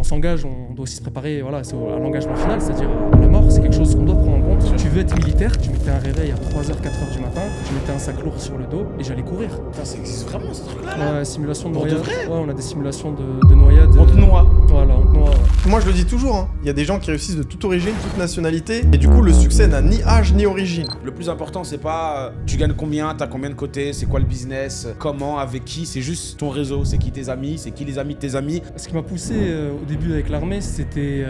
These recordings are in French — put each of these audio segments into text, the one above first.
s'engage, on doit aussi se préparer à l'engagement final, c'est-à-dire à la mort. C'est quelque chose qu'on doit prendre en compte. Tu veux être militaire, je mettais un réveil à 3h, 4h du matin, je mettais un sac lourd sur le dos et j'allais courir. Putain, ça existe vraiment ce truc-là? Ouais, simulation de Pour de noyade. vrai? Ouais, on a des simulations de noyade. On te noie. Voilà, on te noie. Moi je le dis toujours, hein. Il y a des gens qui réussissent de toute origine, toute nationalité, et du coup le succès n'a ni âge ni origine. Le plus important, c'est pas tu gagnes combien, t'as combien de côtés, c'est quoi le business, comment, avec qui, c'est juste ton réseau, c'est qui tes amis, c'est qui les amis de tes amis. Ce qui m'a poussé au début avec l'armée, c'était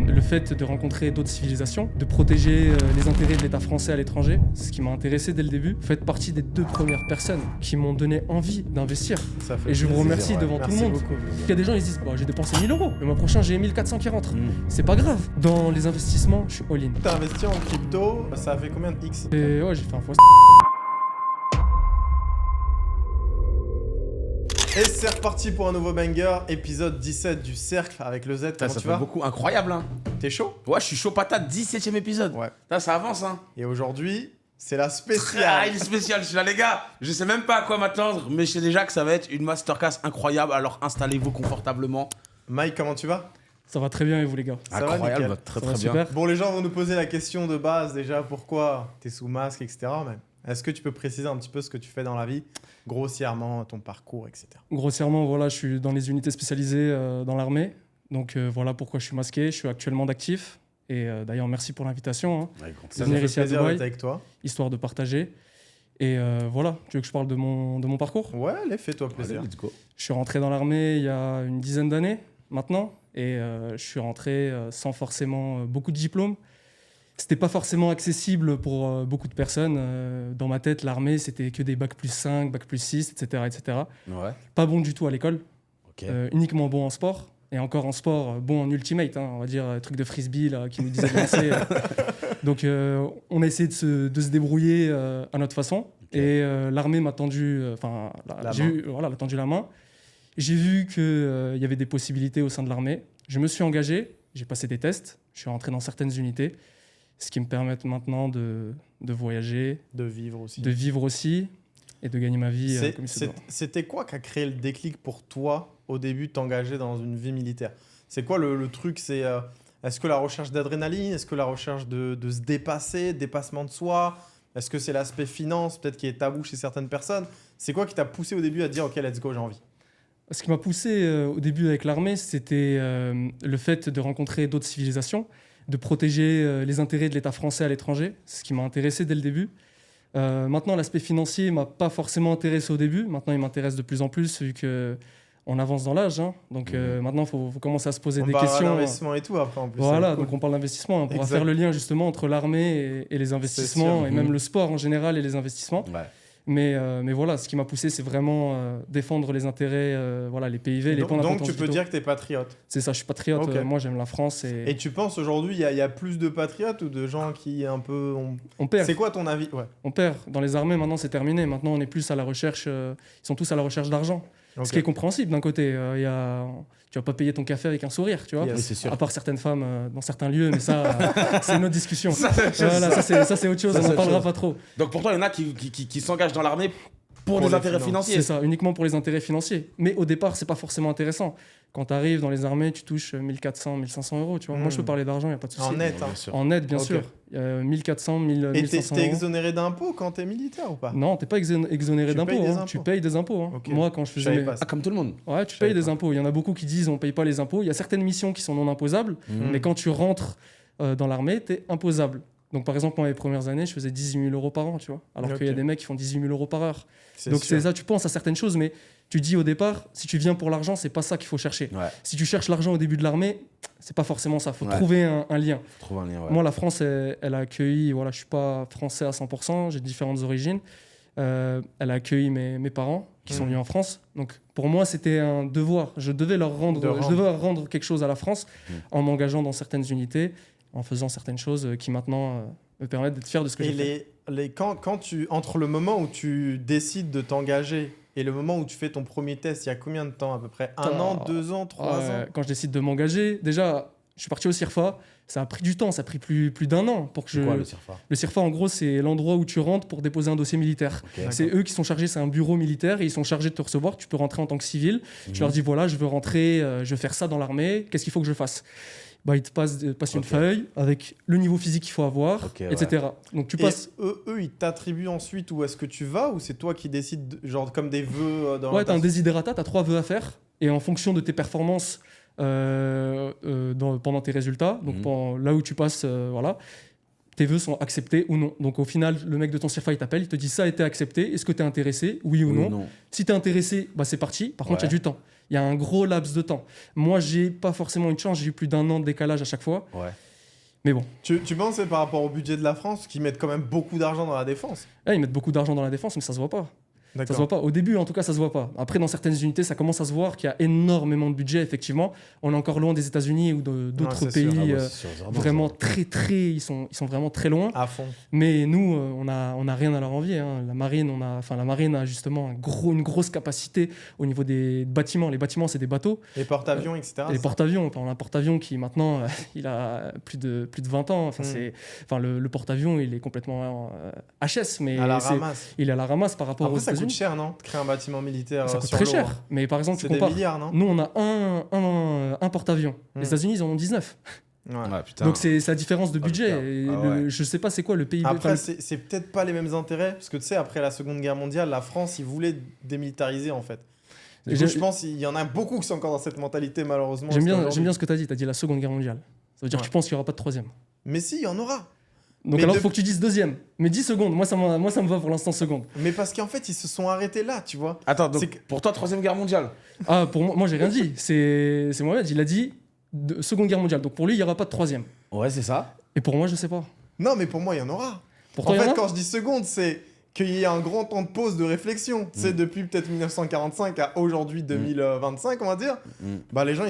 le fait de rencontrer d'autres civilisations, de protéger les intérêts de l'État français à l'étranger. C'est ce qui m'a intéressé dès le début. Vous faites partie des 2 premières personnes qui m'ont donné envie d'investir. Ça fait Et je vous plaisir, remercie ouais. devant Merci tout le monde. beaucoup. Il y a des gens qui se disent j'ai dépensé 1000 €, le mois prochain j'ai 1400 qui rentrent. C'est pas grave. Dans les investissements, je suis all-in. T'as investi en crypto, ça a fait combien de X? Et ouais, j'ai fait un fois. Et c'est reparti pour un nouveau banger, épisode 17 du Cercle avec le Z. Putain, Comment ça tu fait vas? beaucoup, incroyable hein. T'es chaud? Ouais, je suis chaud patate, 17ème épisode. Ouais. Putain, ça avance hein. Et aujourd'hui, c'est la Ah, spéciale. il est spécial, je suis là les gars. Je sais même pas à quoi m'attendre, mais je sais déjà que ça va être une masterclass incroyable, alors installez-vous confortablement. Mike, comment tu vas? Ça va très bien et vous les gars? Ça va, Incroyable, nickel. très Ça va très bien. super. Bon, les gens vont nous poser la question de base déjà, pourquoi t'es sous masque, etc. Mais est-ce que tu peux préciser un petit peu ce que tu fais dans la vie, grossièrement, ton parcours, etc. Grossièrement, voilà, je suis dans les unités spécialisées dans l'armée. Donc voilà pourquoi je suis masqué. Je suis actuellement d'actif. Et d'ailleurs, merci pour l'invitation, hein, Ouais, grand de Ça venir nous fait ici à plaisir Dubaï, d'être avec toi. histoire de partager. Et voilà, tu veux que je parle de mon parcours? Ouais, allez, fais-toi Allez, plaisir. let's go. Je suis rentré dans l'armée il y a une dizaine d'années maintenant. Et je suis rentré sans forcément beaucoup de diplômes. C'était pas forcément accessible pour beaucoup de personnes. Dans ma tête, l'armée, c'était que des bac+5, bac+6, etc., etc. Ouais, Pas bon du tout à l'école. ok. Uniquement bon en sport. Et encore en sport, bon en ultimate, hein, on va dire, truc de frisbee là, qui nous disait de lancer. Donc on a essayé de se débrouiller à notre façon. Ok. Et l'armée m'a tendu, l'a tendu la main. J'ai vu qu'il y avait des possibilités au sein de l'armée. Je me suis engagé, j'ai passé des tests, je suis rentré dans certaines unités, ce qui me permet maintenant de voyager, De vivre aussi. de vivre aussi et de gagner ma vie comme il se doit. C'était quoi qui a créé le déclic pour toi au début de t'engager dans une vie militaire? C'est quoi le truc? C'est est-ce que la recherche d'adrénaline? Est-ce que la recherche de se dépasser, dépassement de soi? Est-ce que c'est l'aspect finance, peut-être qui est tabou chez certaines personnes? C'est quoi qui t'a poussé au début à te dire ok, let's go, j'ai envie? Ce qui m'a poussé au début avec l'armée, c'était le fait de rencontrer d'autres civilisations, de protéger les intérêts de l'État français à l'étranger. C'est ce qui m'a intéressé dès le début. Maintenant, l'aspect financier ne m'a pas forcément intéressé au début. Maintenant, il m'intéresse de plus en plus vu qu'on avance dans l'âge. Hein. Donc maintenant, il faut commencer à se poser On des parle questions. d'investissement et tout après en plus. Voilà, c'est cool. donc on parle d'investissement. On pourra Exact. faire le lien justement entre l'armée et les investissements, sûr. et même le sport en général et les investissements. Ouais. Mais voilà, ce qui m'a poussé, c'est vraiment défendre les intérêts, les PIV, les points Donc d'importance tu peux vitaux. dire que t'es patriote. C'est ça, je suis patriote. Ok. Moi, j'aime la France et Et tu penses aujourd'hui, il y a plus de patriotes ou de gens qui un peu... on perd. C'est quoi ton avis? Ouais. On perd. Dans les armées, maintenant, c'est terminé. Maintenant, on est plus à la recherche. Ils sont tous à la recherche d'argent. Ok. Ce qui est compréhensible d'un côté. Tu vas pas payer ton café avec un sourire, tu vois. Yes. Oui, c'est sûr. À part certaines femmes dans certains lieux, mais ça, c'est une autre discussion. Ça, c'est autre chose, Voilà, ça, c'est autre chose. Ça, On c'est n'en autre parlera chose. pas trop. Donc pour toi, il y en a qui s'engagent dans l'armée pour Pour des les intérêts finances. financiers. C'est ça, uniquement pour les intérêts financiers. Mais au départ, c'est pas forcément intéressant. Quand tu arrives dans les armées, tu touches 1400, 1500 euros. Tu vois. Moi, je peux parler d'argent, il n'y a pas de souci. En net. Bien Hein. sûr. En net, bien Ok. sûr. 1400, 1000, Et 1500 t'es euros. exonéré d'impôts quand t'es militaire ou pas? Non, t'es pas exonéré Tu d'impôts. payes des hein. impôts. Tu payes des impôts. hein. Ok. Moi, quand je Je faisais savais mes... pas ça. Ah, comme tout le monde. Ouais, tu Je savais payes des pas. impôts. Il y en a beaucoup qui disent on paye pas les impôts. Il y a certaines missions qui sont non imposables, mais quand tu rentres dans l'armée, tu es imposable. Donc par exemple, moi, les premières années, je faisais 18 000 € par an, tu vois. Alors qu'il y a Ok. des mecs qui font 18 000 € par heure. C'est Donc sûr. c'est ça, tu penses à certaines choses, mais tu dis au départ, si tu viens pour l'argent, c'est pas ça qu'il faut chercher. Ouais. Si tu cherches l'argent au début de l'armée, c'est pas forcément ça. Il faut Ouais. trouver un lien. Faut trouver un lien, ouais. Moi, la France, elle a accueilli, voilà, je suis pas français à 100%, j'ai différentes origines. Elle a accueilli mes parents qui sont venus en France. Donc pour moi, c'était un devoir. Je devais leur rendre quelque chose à la France en m'engageant dans certaines unités, en faisant certaines choses qui maintenant me permettent d'être fier de ce que j'ai fait. Et quand tu, entre le moment où tu décides de t'engager et le moment où tu fais ton premier test, il y a combien de temps à peu près? Un an, 2 ans, 3 ans? Quand je décide de m'engager, déjà, Je suis parti au CIRFA. Ça a pris du temps, ça a pris plus d'un an pour que C'est quoi le CIRFA? Le CIRFA, en gros, c'est l'endroit où tu rentres pour déposer un dossier militaire. Ok. C'est eux qui sont chargés, c'est un bureau militaire et ils sont chargés de te recevoir. Tu peux rentrer en tant que civil. Tu leur dis voilà, je veux rentrer, je veux faire ça dans l'armée, qu'est-ce qu'il faut que je fasse? Ils te passent une feuille avec le niveau physique qu'il faut avoir, etc. Donc tu passes. Eux, ils t'attribuent ensuite où est-ce que tu vas ou c'est toi qui décides, genre comme des vœux dans Ouais, t'as un desiderata, t'as 3 vœux à faire et en fonction de tes performances pendant tes résultats, donc là où tu passes, voilà, tes vœux sont acceptés ou non. Donc au final, le mec de ton CIRFA, il t'appelle, il te dit ça a été accepté, est-ce que tu es intéressé, oui ou non. Si tu es intéressé, c'est parti. Par contre, il y a du temps. Il y a un gros laps de temps. Moi, j'ai pas forcément une chance, j'ai eu plus d'un an de décalage à chaque fois. Ouais. Mais bon. Tu penses que c'est par rapport au budget de la France qu'ils mettent quand même beaucoup d'argent dans la défense? Ils mettent beaucoup d'argent dans la défense, mais ça se voit pas. D'accord. Ça se voit pas. Au début, en tout cas, ça se voit pas. Après, dans certaines unités, ça commence à se voir qu'il y a énormément de budget, effectivement. On est encore loin des États-Unis ou d'autres pays vraiment ils sont vraiment très loin. À fond. Mais nous, on n'a rien à leur envier. Hein. La marine a justement une grosse capacité au niveau des bâtiments. Les bâtiments, c'est des bateaux. Les porte-avions, etc. Les porte-avions. On a un porte-avions qui maintenant, il a plus de 20 ans. Le porte-avions, il est complètement HS, mais à la ramasse. Il est à la ramasse par rapport aux États-Unis. Ça coûte cher, non? Créer un bâtiment militaire ça coûte sur très l'eau, cher. hein. Mais par exemple, c'est tu compares. Des milliards, non? Nous, on a un porte-avions. Les États-Unis, ils en ont 19. Ouais, putain. Donc c'est la différence de budget. Je sais pas c'est quoi le PIB. Après, c'est peut-être pas les mêmes intérêts. Parce que tu sais, après la Seconde Guerre mondiale, la France, ils voulaient démilitariser en fait. Du coup, je pense qu'il y en a beaucoup qui sont encore dans cette mentalité, malheureusement. J'aime bien ce que tu as dit. Tu as dit la Seconde Guerre mondiale. Ça veut dire que tu penses qu'il n'y aura pas de troisième. Mais si, il y en aura. Donc alors, il faut que tu dises deuxième. Mais 10 secondes, moi ça me va pour l'instant seconde. Mais parce qu'en fait, ils se sont arrêtés là, tu vois. Attends, donc pour toi, Troisième Guerre mondiale? Ah, pour moi j'ai rien dit. C'est Mohamed, il a dit Seconde Guerre mondiale. Donc pour lui, il n'y aura pas de troisième. Ouais, c'est ça. Et pour moi, je sais pas. Non, mais pour moi, il y en aura. Pour toi, en fait, quand je dis seconde, c'est qu'il y ait un grand temps de pause, de réflexion. Tu sais, depuis peut-être 1945 à aujourd'hui 2025, on va dire, les gens,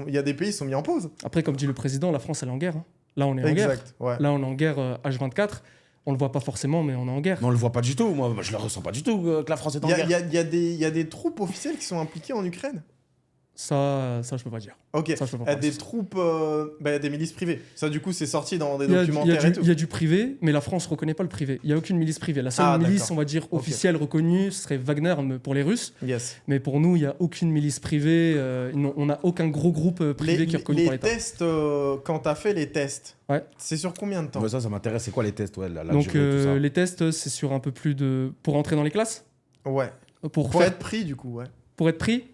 il y a des pays qui sont mis en pause. Après, comme dit le président, la France, elle est en guerre. Hein. Là, on est en guerre. Ouais. Là, on est en guerre H24. On le voit pas forcément, mais on est en guerre. Mais on le voit pas du tout. Moi, je le ressens pas du tout que la France est en guerre. Il y a des troupes officielles qui sont impliquées en Ukraine. Ça, je peux pas dire. Ok. Il y a des troupes, il y a des milices privées. Ça, du coup, c'est sorti dans des documentaires et tout. Il y a du privé, mais la France reconnaît pas le privé. Il y a aucune milice privée. La seule milice, on va dire, officielle, reconnue, ce serait Wagner pour les Russes. Yes. Mais pour nous, il y a aucune milice privée. On n'a aucun gros groupe privé qui est reconnu par l'État. Les tests, quand tu as fait les tests, c'est sur combien de temps? Ouais, ça m'intéresse. C'est quoi les tests? Donc, les tests, c'est sur un peu plus de... Pour entrer dans les classes? Ouais. Pour être pris, du coup, ouais. Pour être pris?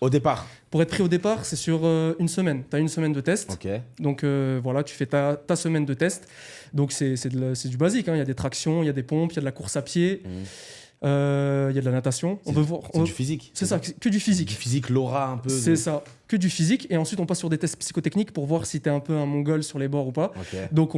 Au départ. Pour être pris au départ, c'est sur une semaine. Tu as une semaine de test. Okay. Donc voilà, tu fais ta semaine de test. Donc c'est du basique. Il y a des tractions, il y a des pompes, il y a de la course à pied, il y a de la natation. C'est du physique. C'est ça, que du physique. Du physique, l'aura un peu. C'est ça, que du physique. Et ensuite, on passe sur des tests psychotechniques pour voir si tu es un peu un mongol sur les bords ou pas. Okay. Donc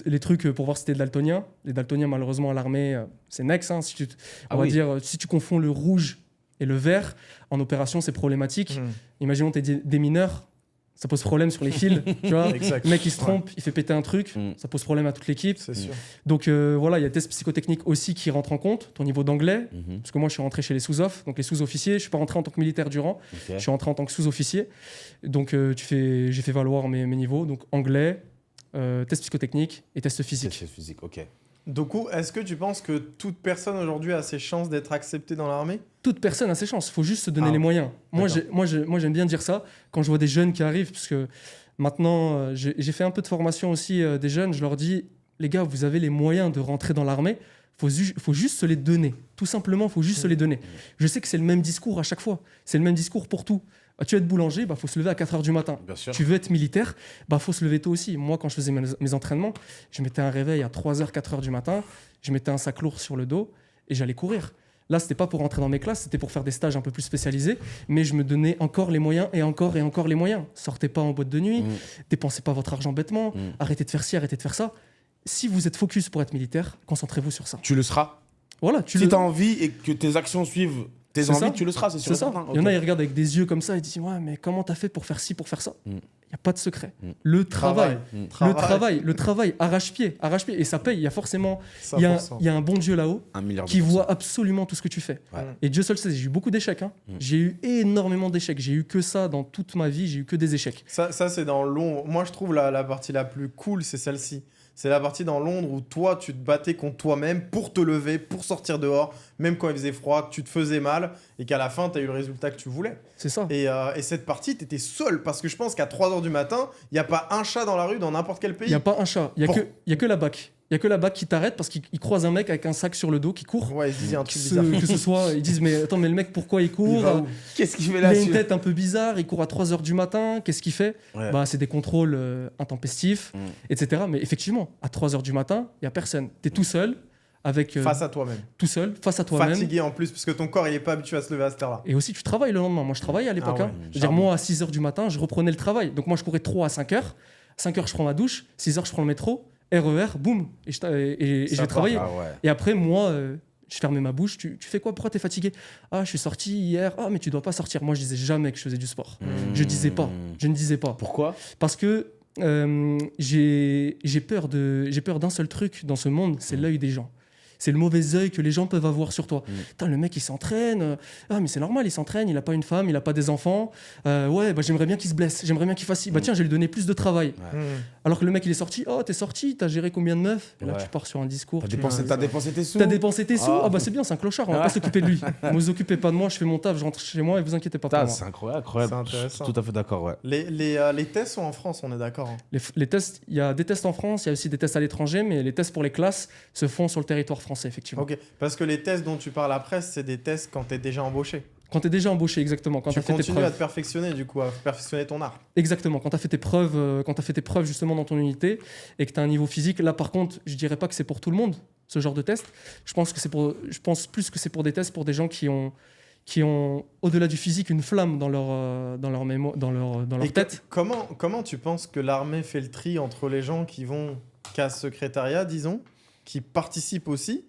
les trucs pour voir si tu es daltonien. Les daltoniens, malheureusement, à l'armée, c'est next. Hein, si tu confonds le rouge et le vert, en opération, c'est problématique. Imaginons que tu es des mineurs, ça pose problème sur les fils. Tu vois, le mec, il se trompe, il fait péter un truc, ça pose problème à toute l'équipe. C'est sûr. Donc voilà, il y a des tests psychotechniques aussi qui rentrent en compte, ton niveau d'anglais. Parce que moi, je suis rentré chez les sous-off, donc les sous-officiers. Je ne suis pas rentré en tant que militaire du rang, je suis rentré en tant que sous-officier. Donc j'ai fait valoir mes niveaux. Donc anglais, test psychotechnique et test physique. Test physique, ok. Donc, est-ce que tu penses que toute personne aujourd'hui a ses chances d'être acceptée dans l'armée? Toute personne a ses chances, il faut juste se donner les moyens. Moi, j'aime bien dire ça quand je vois des jeunes qui arrivent, parce que maintenant, j'ai fait un peu de formation aussi des jeunes, je leur dis, les gars, vous avez les moyens de rentrer dans l'armée, faut juste se les donner. Tout simplement, il faut juste se les donner. Je sais que c'est le même discours à chaque fois, c'est le même discours pour tout. Tu veux être boulanger, faut se lever à 4h du matin. Tu veux être militaire, faut se lever tôt aussi. Moi, quand je faisais mes entraînements, je mettais un réveil à 3h, 4h du matin, je mettais un sac lourd sur le dos et j'allais courir. Là, c'était pas pour rentrer dans mes classes, c'était pour faire des stages un peu plus spécialisés, mais je me donnais encore les moyens et encore les moyens. Sortez pas en boîte de nuit, dépensez pas votre argent bêtement, arrêtez de faire ci, arrêtez de faire ça. Si vous êtes focus pour être militaire, concentrez-vous sur ça. Tu le seras. Voilà, si tu as envie et que tes actions suivent tes envies, tu le seras, c'est sûr. C'est ça. Il y en a, ils regardent avec des yeux comme ça et disent ouais, mais comment t'as fait pour faire ci, pour faire ça? Il n'y a pas de secret. Le travail, Travail. le travail, arrache-pied, et ça paye. Il y a forcément, 100%. il y a un bon Dieu là-haut 1 milliard de qui pourcents. voit absolument tout ce que tu fais. Ouais. Et Dieu seul sait, j'ai eu beaucoup d'échecs. Hein. J'ai eu énormément d'échecs. J'ai eu que ça dans toute ma vie, j'ai eu que des échecs. Ça c'est dans Londres. Moi, je trouve la partie la plus cool, c'est celle-ci. C'est la partie dans Londres où toi, tu te battais contre toi-même pour te lever, pour sortir dehors, même quand il faisait froid, que tu te faisais mal et qu'à la fin, tu as eu le résultat que tu voulais. C'est ça. Et cette partie, tu étais seul parce que je pense qu'à 3 h du matin, il n'y a pas un chat dans la rue dans n'importe quel Il pays. n'y a pas un chat. Il Bon. y a que la BAC. Il y a que la BAC qui t'arrête parce qu'il croise un mec avec un sac sur le dos qui court. Ouais, ils se disaient un Que truc ce, bizarre. que ce soit, ils disent mais attends, mais le mec pourquoi il Il court va où Qu'est-ce qu'il fait Il là a une tête un peu bizarre, il court à 3h du matin, qu'est-ce qu'il fait Ouais. Bah c'est des contrôles intempestifs, etc. Mais effectivement, à 3h du matin, il y a personne. Tu es tout seul avec Face à toi-même. tout seul face à toi-même. Fatigué en plus, parce que ton corps, il est pas habitué à se lever à cette heure-là. Et aussi tu travailles le lendemain. Moi je travaillais à l'époque. Ah ouais, hein. Je veux dire, moi à 6h du matin, je reprenais le travail. Donc moi je courais 3 à 5h. 5h je prends ma douche, 6h je prends le métro, RER, boum, et je vais Ça travailler. Ah ouais. Et après, moi, je fermais ma bouche. Tu fais quoi? Pourquoi t'es fatigué? Ah, je suis sorti hier. Ah, mais tu dois pas sortir. Moi, je disais jamais que je faisais du sport. Je disais pas. Je ne disais pas. Pourquoi? Parce que j'ai peur d'un seul truc dans ce monde, c'est l'œil des gens. C'est le mauvais œil que les gens peuvent avoir sur toi. Putain, le mec, il s'entraîne. Ah, mais c'est normal, il s'entraîne. Il a pas une femme, il a pas des enfants. Ouais, bah, j'aimerais bien qu'il se blesse. J'aimerais bien qu'il fasse ci. Bah, tiens, je vais lui donner plus de travail. Alors que le mec, il est sorti. Oh, t'es sorti, t'as géré combien de meufs? Et là, Ouais. tu pars sur un discours. T'as tu- dépensé tes sous? T'as dépensé tes sous? Ah. Ah bah c'est bien, c'est un clochard, on va pas s'occuper de lui. Ne vous occupez pas de moi, je fais mon taf, je rentre chez moi et vous inquiétez pas pour Putain, moi. c'est incroyable. C'est intéressant. Je suis tout à fait d'accord, ouais. Les tests sont en France, on est d'accord. Hein. Les tests, il y a des tests en France, il y a aussi des tests à l'étranger, mais les tests pour les classes se font sur le territoire français, effectivement. Ok, parce que les tests dont tu parles après, c'est des tests quand tu es déjà embauché. Quand tu es déjà embauché, exactement, quand tu Tu as fait tes continues à preuves. te perfectionner, du coup, à perfectionner ton art. Exactement, quand tu as fait tes preuves, quand tu fait tes preuves justement dans ton unité et que tu as un niveau physique, là par contre, je dirais pas que c'est pour tout le monde, ce genre de test. Je pense plus que c'est pour des tests pour des gens qui ont au-delà du physique une flamme dans leur mémoire, dans leur Et tête. Comment tu penses que l'armée fait le tri entre les gens qui vont qu'à ce secrétariat, disons, qui participent aussi,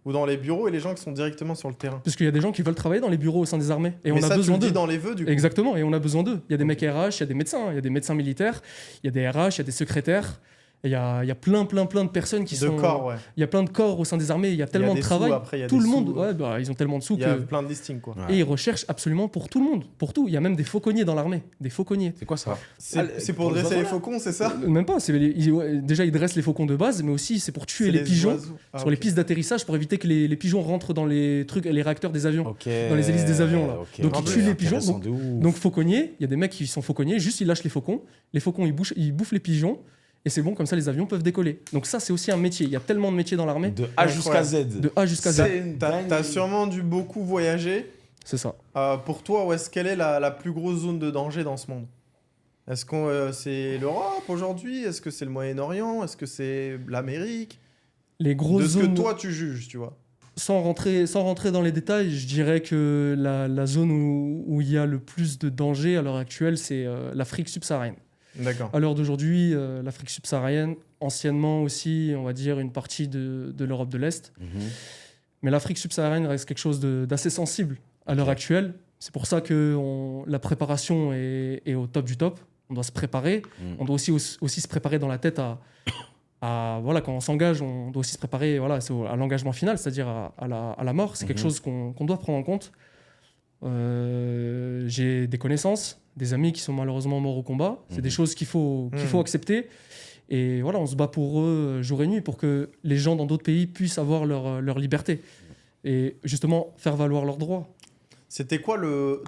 ou dans les bureaux, et les gens qui sont directement sur le terrain? Parce qu'il y a des gens qui veulent travailler dans les bureaux au sein des armées et Mais on a ça, besoin tu le dis d'eux. dans les vœux, du coup. Exactement, et on a besoin d'eux. Il y a des mecs RH, il y a des médecins, il y a des médecins militaires, il y a des RH, il y a des secrétaires. Et il y a plein de personnes qui De sont. corps, ouais. Il y a plein de corps au sein des armées, il y a tellement de des travail. sous, après, il y a Tout des le sous, monde, ouais, bah, ils ont tellement de sous Il y a que. plein de listings, quoi. Ouais. Et ils recherchent absolument pour tout le monde, pour tout. Il y a même des fauconniers dans l'armée, des fauconniers. C'est quoi ça? C'est pour dresser les faucons, c'est ça? Même pas, déjà ils dressent les faucons de base, mais aussi c'est pour tuer C'est les pigeons oiseaux. Ah, sur les ok. pistes d'atterrissage pour éviter que les pigeons rentrent dans les réacteurs des avions. Ok. Dans les hélices des avions, là. Ok. Donc, ils tuent les pigeons, Intéressant de ouf. Donc fauconniers, il y a des mecs qui sont fauconniers, juste ils lâchent les faucons ils bouffent les pigeons, et c'est bon, comme ça les avions peuvent décoller. Donc ça c'est aussi un métier, il y a tellement de métiers dans l'armée, De A jusqu'à Z. de A jusqu'à Z. C'est une T'as dinguerie. sûrement dû beaucoup voyager. C'est ça. Pour toi, quelle est la plus grosse zone de danger dans ce monde? Est-ce que c'est l'Europe aujourd'hui? Est-ce que c'est le Moyen-Orient? Est-ce que c'est l'Amérique? Les De grosses ce que zones, toi tu juges, tu vois. sans rentrer dans les détails, je dirais que la zone où il y a le plus de danger à l'heure actuelle, c'est l'Afrique subsaharienne. D'accord. À l'heure d'aujourd'hui, l'Afrique subsaharienne, anciennement aussi, on va dire, une partie de l'Europe de l'Est. Mhm. Mais l'Afrique subsaharienne reste quelque chose d'assez sensible à l'heure actuelle. C'est pour ça que la préparation est au top du top. On doit se préparer. On doit aussi se préparer dans la tête voilà, quand on s'engage, on doit aussi se préparer voilà, à l'engagement final, c'est-à-dire à la mort. C'est quelque chose qu'on doit prendre en compte. J'ai des connaissances, des amis qui sont malheureusement morts au combat. C'est des choses qu'il faut accepter. Et voilà, on se bat pour eux jour et nuit pour que les gens dans d'autres pays puissent avoir leur liberté. Et justement, faire valoir leurs droits. C'était quoi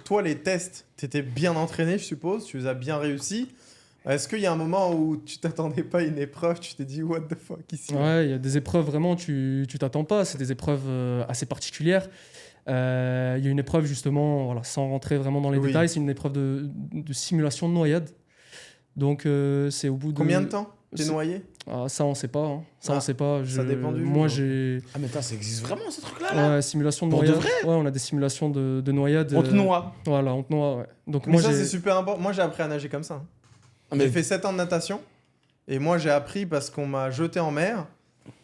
toi, les tests? T'étais bien entraîné, je suppose. Tu les as bien réussi. Est-ce qu'il y a un moment où tu t'attendais pas à une épreuve, tu t'es dit what the fuck ici? Ouais, il y a des épreuves vraiment, tu t'attends pas. C'est des épreuves assez particulières. Il y a une épreuve justement, voilà, sans rentrer vraiment dans les Oui. détails, c'est une épreuve de simulation de noyade. Donc c'est au bout de... Combien de temps t'es c'est- noyé? Ah, ça on sait pas. Hein. Ça Ah, on sait pas. ça dépend du Moi jour. j'ai... Ah, mais attends, ça existe vraiment, ce truc-là, là? Ouais, simulation de Pour de noyade. vrai Ouais, on a des simulations de noyade. On te noie. Voilà, on te noie, ouais. Donc Mais moi ça, j'ai... c'est super important. Moi, j'ai appris à nager comme ça. Hein. Ah, mais- J'ai fait 7 ans de natation. Et moi, j'ai appris parce qu'on m'a jeté en mer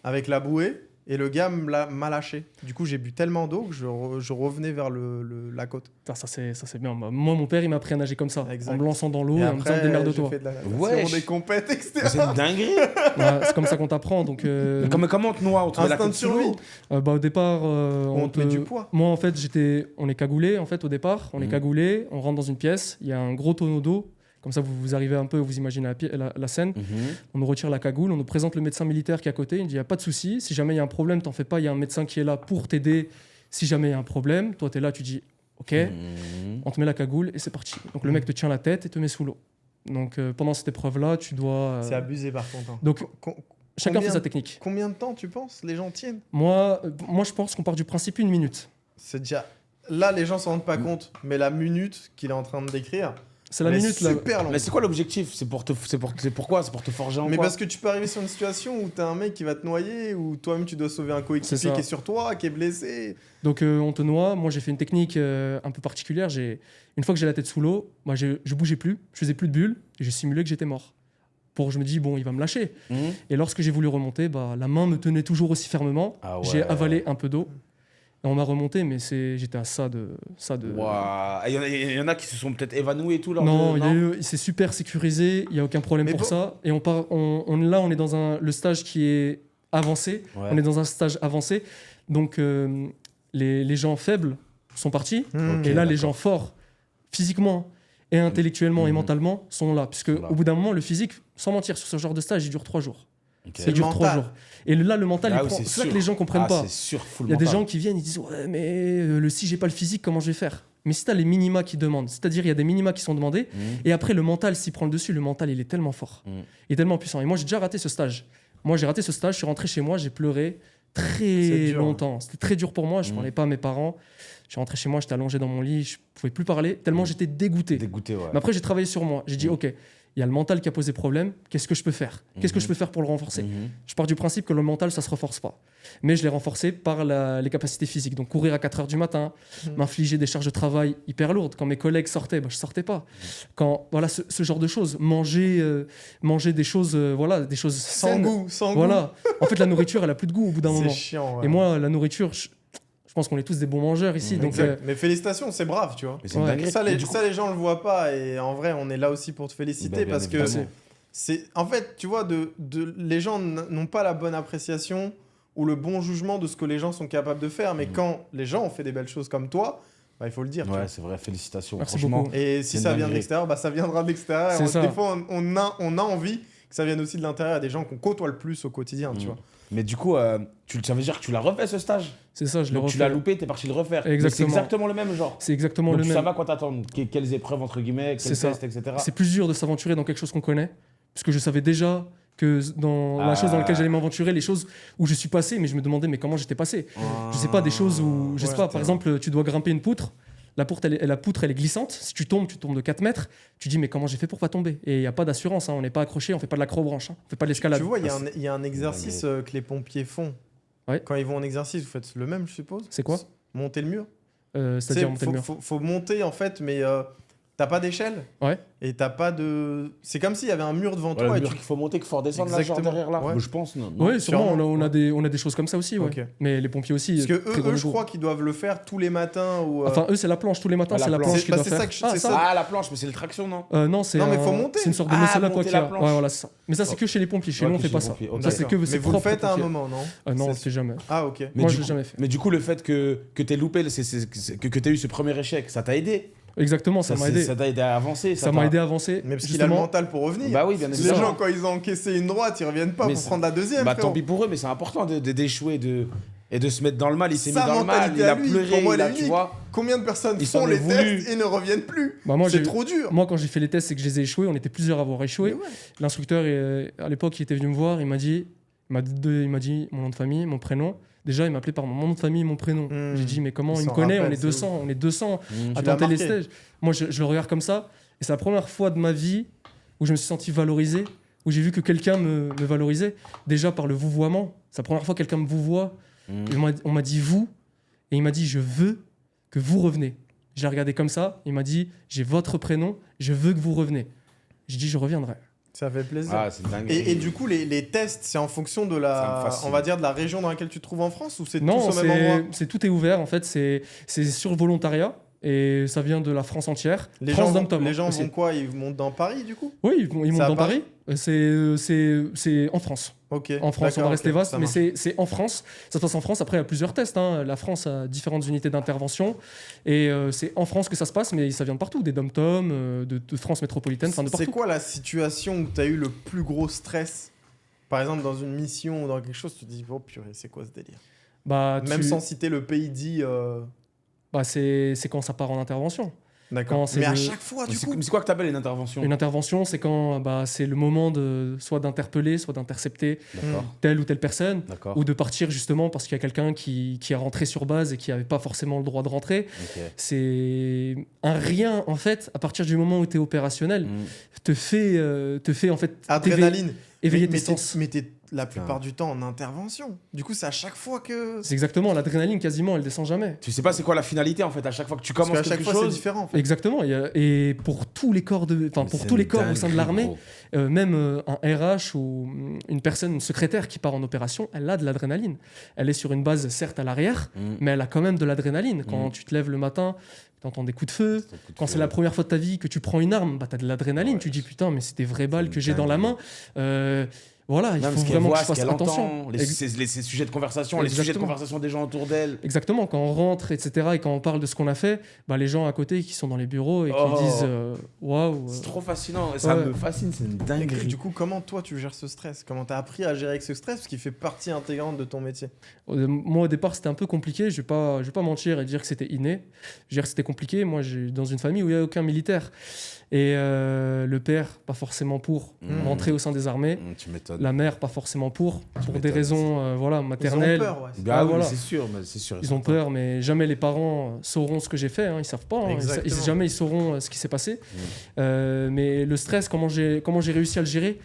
avec la bouée. et le gars m'a lâché. Du coup, j'ai bu tellement d'eau que je revenais vers la côte. Putain, ça c'est bien. Moi, mon père, il m'a appris à nager comme ça, Exact. en me lançant dans l'eau Et et en me disant après, démerde-toi. j'ai fait de la natation, Wesh. des compètes, etc. C'est une dinguerie. Ouais, c'est comme ça qu'on t'apprend. Donc, Comment on te noie? On te met la Instinct tête de sous l'eau? survie. au départ, On te met du poids. Moi, en fait, on est cagoulé. En fait, au départ, on est cagoulé. On rentre dans une pièce. Il y a un gros tonneau d'eau. Comme ça, vous arrivez un peu, vous imaginez la scène. On nous retire la cagoule, on nous présente le médecin militaire qui est à côté. Il nous dit, il n'y a pas de souci. Si jamais il y a un problème, t'en fais pas. Il y a un médecin qui est là pour t'aider. Si jamais il y a un problème, toi, tu es là, tu dis, OK, on te met la cagoule et c'est parti. Donc, le mec te tient la tête et te met sous l'eau. Donc, pendant cette épreuve-là, tu dois... C'est abusé par contre. Hein. Donc, chacun combien- fait sa technique. Combien de temps tu penses les gens tiennent? Moi, je pense qu'on part du principe 1 minute. C'est déjà... Là, les gens s'en rendent pas compte, mais la minute qu'il est en train de décrire, C'est la elle est minute, là. super longue. Mais c'est quoi l'objectif? C'est pourquoi? C'est pour te forger en Mais quoi? parce que tu peux arriver sur une situation où t'as un mec qui va te noyer, ou toi-même tu dois sauver un C'est coéquipier ça. qui est sur toi, qui est blessé. Donc on te noie. Moi j'ai fait une technique un peu particulière. Une fois que j'ai la tête sous l'eau, moi je bougeais plus, je faisais plus de bulles et j'ai simulé que j'étais mort. Je me dis bon, il va me lâcher. Et lorsque j'ai voulu remonter, la main me tenait toujours aussi fermement. Ah ouais. J'ai avalé un peu d'eau et on m'a remonté, mais j'étais à ça de. Waouh. Il y en a qui se sont peut-être évanouis et tout. Non, c'est super sécurisé, il y a aucun problème Mais pour bon- ça. Et là on est dans le stage qui est avancé. Ouais. On est dans un stage avancé. Donc les gens faibles sont partis. Ok, Et là, les gens forts, physiquement et intellectuellement et mentalement, sont là. Puisque Sont là. au bout d'un moment, le physique, sans mentir, sur ce genre de stage, il dure 3 jours. Ok. C'est Il le dure 3 mental. jours. Et là, le mental, Ah il oui, prend. c'est C'est ça sûr. que les gens comprennent Ah, pas. c'est sûr, full Il y a des mental. gens qui viennent, ils disent ouais, mais si j'ai pas le physique, comment je vais faire? Mais si tu as les minima qui demandent, c'est-à-dire il y a des minima qui sont demandés, et après le mental s'y prend le dessus, le mental il est tellement fort, il est tellement puissant. Et moi j'ai déjà raté ce stage. Moi j'ai raté ce stage, je suis rentré chez moi, j'ai pleuré C'est très dur, longtemps. C'était très dur pour moi, je parlais pas à mes parents. Je suis rentré chez moi, j'étais allongé dans mon lit, je pouvais plus parler, tellement j'étais dégoûté. Dégoûté, ouais. Mais après j'ai travaillé sur moi, j'ai dit ok, il y a le mental qui a posé problème, qu'est-ce que je peux faire? Qu'est-ce que je peux faire pour le renforcer? Je pars du principe que le mental, ça se renforce pas. Mais je l'ai renforcé par les capacités physiques. Donc courir à 4 h du matin, m'infliger des charges de travail hyper lourdes. Quand mes collègues sortaient, je sortais pas. Voilà, ce genre de choses. Manger des choses, des choses Sans saines. goût, sans goût. Voilà. En fait, la nourriture, elle a plus de goût au bout d'un C'est moment. chiant. Ouais. Et moi, la nourriture, je pense qu'on est tous des bons mangeurs ici. Donc, Exact. Mais félicitations, c'est brave, tu vois. Mais c'est une Ouais. dinguerie. Ça Et les, du coup- ça, les gens le voient pas, et en vrai, on est là aussi pour te féliciter Bah, bien parce que évidemment. en fait, tu vois, les gens n'ont pas la bonne appréciation ou le bon jugement de ce que les gens sont capables de faire, mais quand les gens ont fait des belles choses comme toi, il faut le dire. tu vois. Ouais, c'est vrai, félicitations. Merci Franchement, beaucoup. Et si C'est une ça vient de dinguerie. l'extérieur, ça viendra de l'extérieur. C'est ça. Des fois, on a envie que ça vienne aussi de l'intérieur. Il y a des gens qu'on côtoie le plus au quotidien, tu vois. Mais du coup, ça veut dire que tu l'as refait ce stage? c'est ça, je l'ai Donc tu refait. l'as loupé, t'es parti le refaire. Mais Exactement. C'est exactement le même genre. C'est exactement Donc le tu même. savais à quoi t'attendre. Quelles épreuves, entre guillemets, C'est quels ça. tests, etc. C'est plus dur de s'aventurer dans quelque chose qu'on connaît, puisque je savais déjà que dans la chose dans laquelle j'allais m'aventurer, les choses où je suis passé, mais je me demandais mais comment j'étais passé. Je sais pas, des choses où, je sais pas, par exemple, tu dois grimper une poutre, la poutre elle est glissante, si tu tombes de 4 mètres, tu dis mais comment j'ai fait pour pas tomber? Et il n'y a pas d'assurance, on n'est pas accroché, on fait pas de l'acrobranche, on fait pas de l'escalade. Tu vois, il y a un exercice que les pompiers font. Ouais. Quand ils vont en exercice, vous faites le même, je suppose. C'est quoi? Monter le mur. C'est-à-dire monter le mur. Faut monter en fait, mais t'as pas d'échelle. Ouais. Et t'as pas de. C'est comme s'il y avait un mur devant Ouais, toi. le et mur tu- qu'il faut monter, qu'il faut redescendre là, genre Exactement. derrière là. Ouais. Mais je pense, non. Oui, sûrement, sûrement. on a des choses comme ça aussi, ouais. Ok. Mais les pompiers aussi. Parce que très gros eux, je niveau. crois qu'ils doivent le faire tous les matins. Ou, Enfin, eux, c'est la planche tous les matins, Ah, la c'est la planche. planche C'est- qu'ils bah, doivent c'est ça faire. que je- Ah, c'est ça. ça. Ah, la planche, mais c'est le traction, non? Non, c'est Non, mais un- faut monter. C'est une sorte de Ah, Messala quoi monter qu'il y la a. planche. Ouais, voilà, c'est ça. Mais ça, c'est que chez les pompiers. Chez nous, on Ok, fait pas chez ça. les pompiers, ok. Ça, c'est D'accord. c'est Mais vous le propre aux faites à un pompiers. moment, non Non, C'est- c'est jamais. Ah, ok. Mais Moi, du je l'ai coup- jamais fait. Mais du coup, le fait que t'aies loupé, que t'aies eu ce premier échec, ça t'a aidé? Exactement, ça m'a aidé. Ça t'a aidé à avancer? Ça m'a aidé à avancer. Mais parce qu'il a le Justement, mental pour revenir. Bah oui, bien Les évidemment. gens, quand ils ont encaissé une droite, ils reviennent pas Mais pour c'est- prendre la deuxième. Bah frérot. tant pis pour eux, mais c'est important d'échouer et de se mettre dans le mal. Il s'est mis Sa dans le mal, mentalité il à a lui, pleuré, pour moi, il a, elle est tu unique. vois. Combien de personnes Ils font s'en les ont voulu. tests et ne reviennent plus Bah, moi, C'est j'ai- trop dur. Moi, quand j'ai fait les tests et que je les ai échoués, on était plusieurs à avoir échoué. Mais ouais. L'instructeur, à l'époque, il était venu me voir. Il m'a dit mon nom de famille, mon prénom. Déjà, il m'appelait par mon nom de famille, mon prénom. Hmm. J'ai dit, mais comment Il il me s'en connaît? rappelle, On est c'est 200, on est 200 à Tu l'as tenter les marqué. stages. Moi, je le regarde comme ça. Et c'est la première fois de ma vie où je me suis senti valorisé, où j'ai vu que quelqu'un me valorisait. Déjà par le vouvoiement. C'est la première fois que quelqu'un me vouvoie. On m'a dit vous. Et il m'a dit, je veux que vous reveniez. J'ai regardé comme ça. Il m'a dit, j'ai votre prénom, je veux que vous reveniez. J'ai dit, je reviendrai. Ça fait plaisir. Ah, c'est dingue. Et du coup, les tests, c'est en fonction de Ça me la, fascine. on va dire, de la région dans laquelle tu te trouves en France ou c'est tous Non, au même endroit? tout est ouvert en fait, c'est sur volontariat et ça vient de la France entière. Les France gens, Dom-Tom, les gens aussi. vont quoi? Ils montent dans Paris du coup? Oui, ils C'est montent à dans Paris Paris. C'est en France. Ok. En France, on d'accord, va rester ok, vaste, ça mais marche. c'est en France. Ça se passe en France. Après, il y a plusieurs tests, hein. La France a différentes unités d'intervention. Et c'est en France que ça se passe, mais ça vient de partout. Des dom-tom, de France métropolitaine, enfin de C'est partout. quoi la situation où tu as eu le plus gros stress? Par exemple, dans une mission ou dans quelque chose, tu te dis, oh purée, c'est quoi ce délire? Bah, Même sans citer le pays dit. bah, c'est quand ça part en intervention. D'accord. Quand c'est Mais à le- chaque fois, Mais du coup. c'est quoi que t'appelles une intervention? Une intervention, c'est quand c'est le moment soit d'interpeller, soit d'intercepter D'accord, telle ou telle personne. d'accord. Ou de partir justement parce qu'il y a quelqu'un qui est rentré sur base et qui n'avait pas forcément le droit de rentrer. Ok. C'est un rien, en fait, à partir du moment où tu es opérationnel, te fait en fait Adrénaline. éveiller mais tes sens. mais t'es la plupart du temps en intervention. Du coup, c'est à chaque fois que. C'est exactement, l'adrénaline quasiment, elle descend jamais. Tu sais pas c'est quoi la finalité en fait à chaque fois que tu Parce commences qu'à chaque quelque fois, c'est chose. différent. En fait. Exactement, et pour tous les corps, pour tous les corps au sein de l'armée, même un RH ou une personne, une secrétaire qui part en opération, elle a de l'adrénaline. Elle est sur une base certes à l'arrière, mais elle a quand même de l'adrénaline. Quand tu te lèves le matin, tu entends des coups de feu. Quand c'est la première fois de ta vie que tu prends une arme, bah, tu as de l'adrénaline. Ouais, Tu dis putain, mais c'est des vraies balles une que j'ai dans la dinguerie. main. Voilà, il Même faut ce qu'elle vraiment voit, que je ce fasse qu'elle attention. entend, les sujets de conversation, les sujets de Exactement. conversation des gens autour d'elle. Exactement, quand on rentre, etc., et quand on parle de ce qu'on a fait, bah, les gens à côté qui sont dans les bureaux et qui Oh. disent waouh. C'est trop fascinant, et ça Ouais. me fascine, c'est une Et dinguerie. du coup, comment toi tu gères ce stress? Comment t'as appris à gérer avec ce stress? Parce qu'il fait partie intégrante de ton métier. Moi, au départ, c'était un peu compliqué. Je vais pas mentir et dire que c'était inné. Je veux dire que c'était compliqué. Moi, j'ai dans une famille où il n'y a aucun militaire. Et le père, pas forcément pour rentrer au sein des armées. Tu m'étonnes. La mère, pas forcément pour des m'étonnes. raisons voilà, maternelles. Ils ont peur, ouais. Bah Ah, oui, voilà. c'est sûr, mais c'est sûr. Ils ont peur, mais jamais les parents sauront ce que j'ai fait. Hein. Ils savent pas. Hein. Exactement. Jamais ils sauront ce qui s'est passé. Mais le stress, comment j'ai réussi à le gérer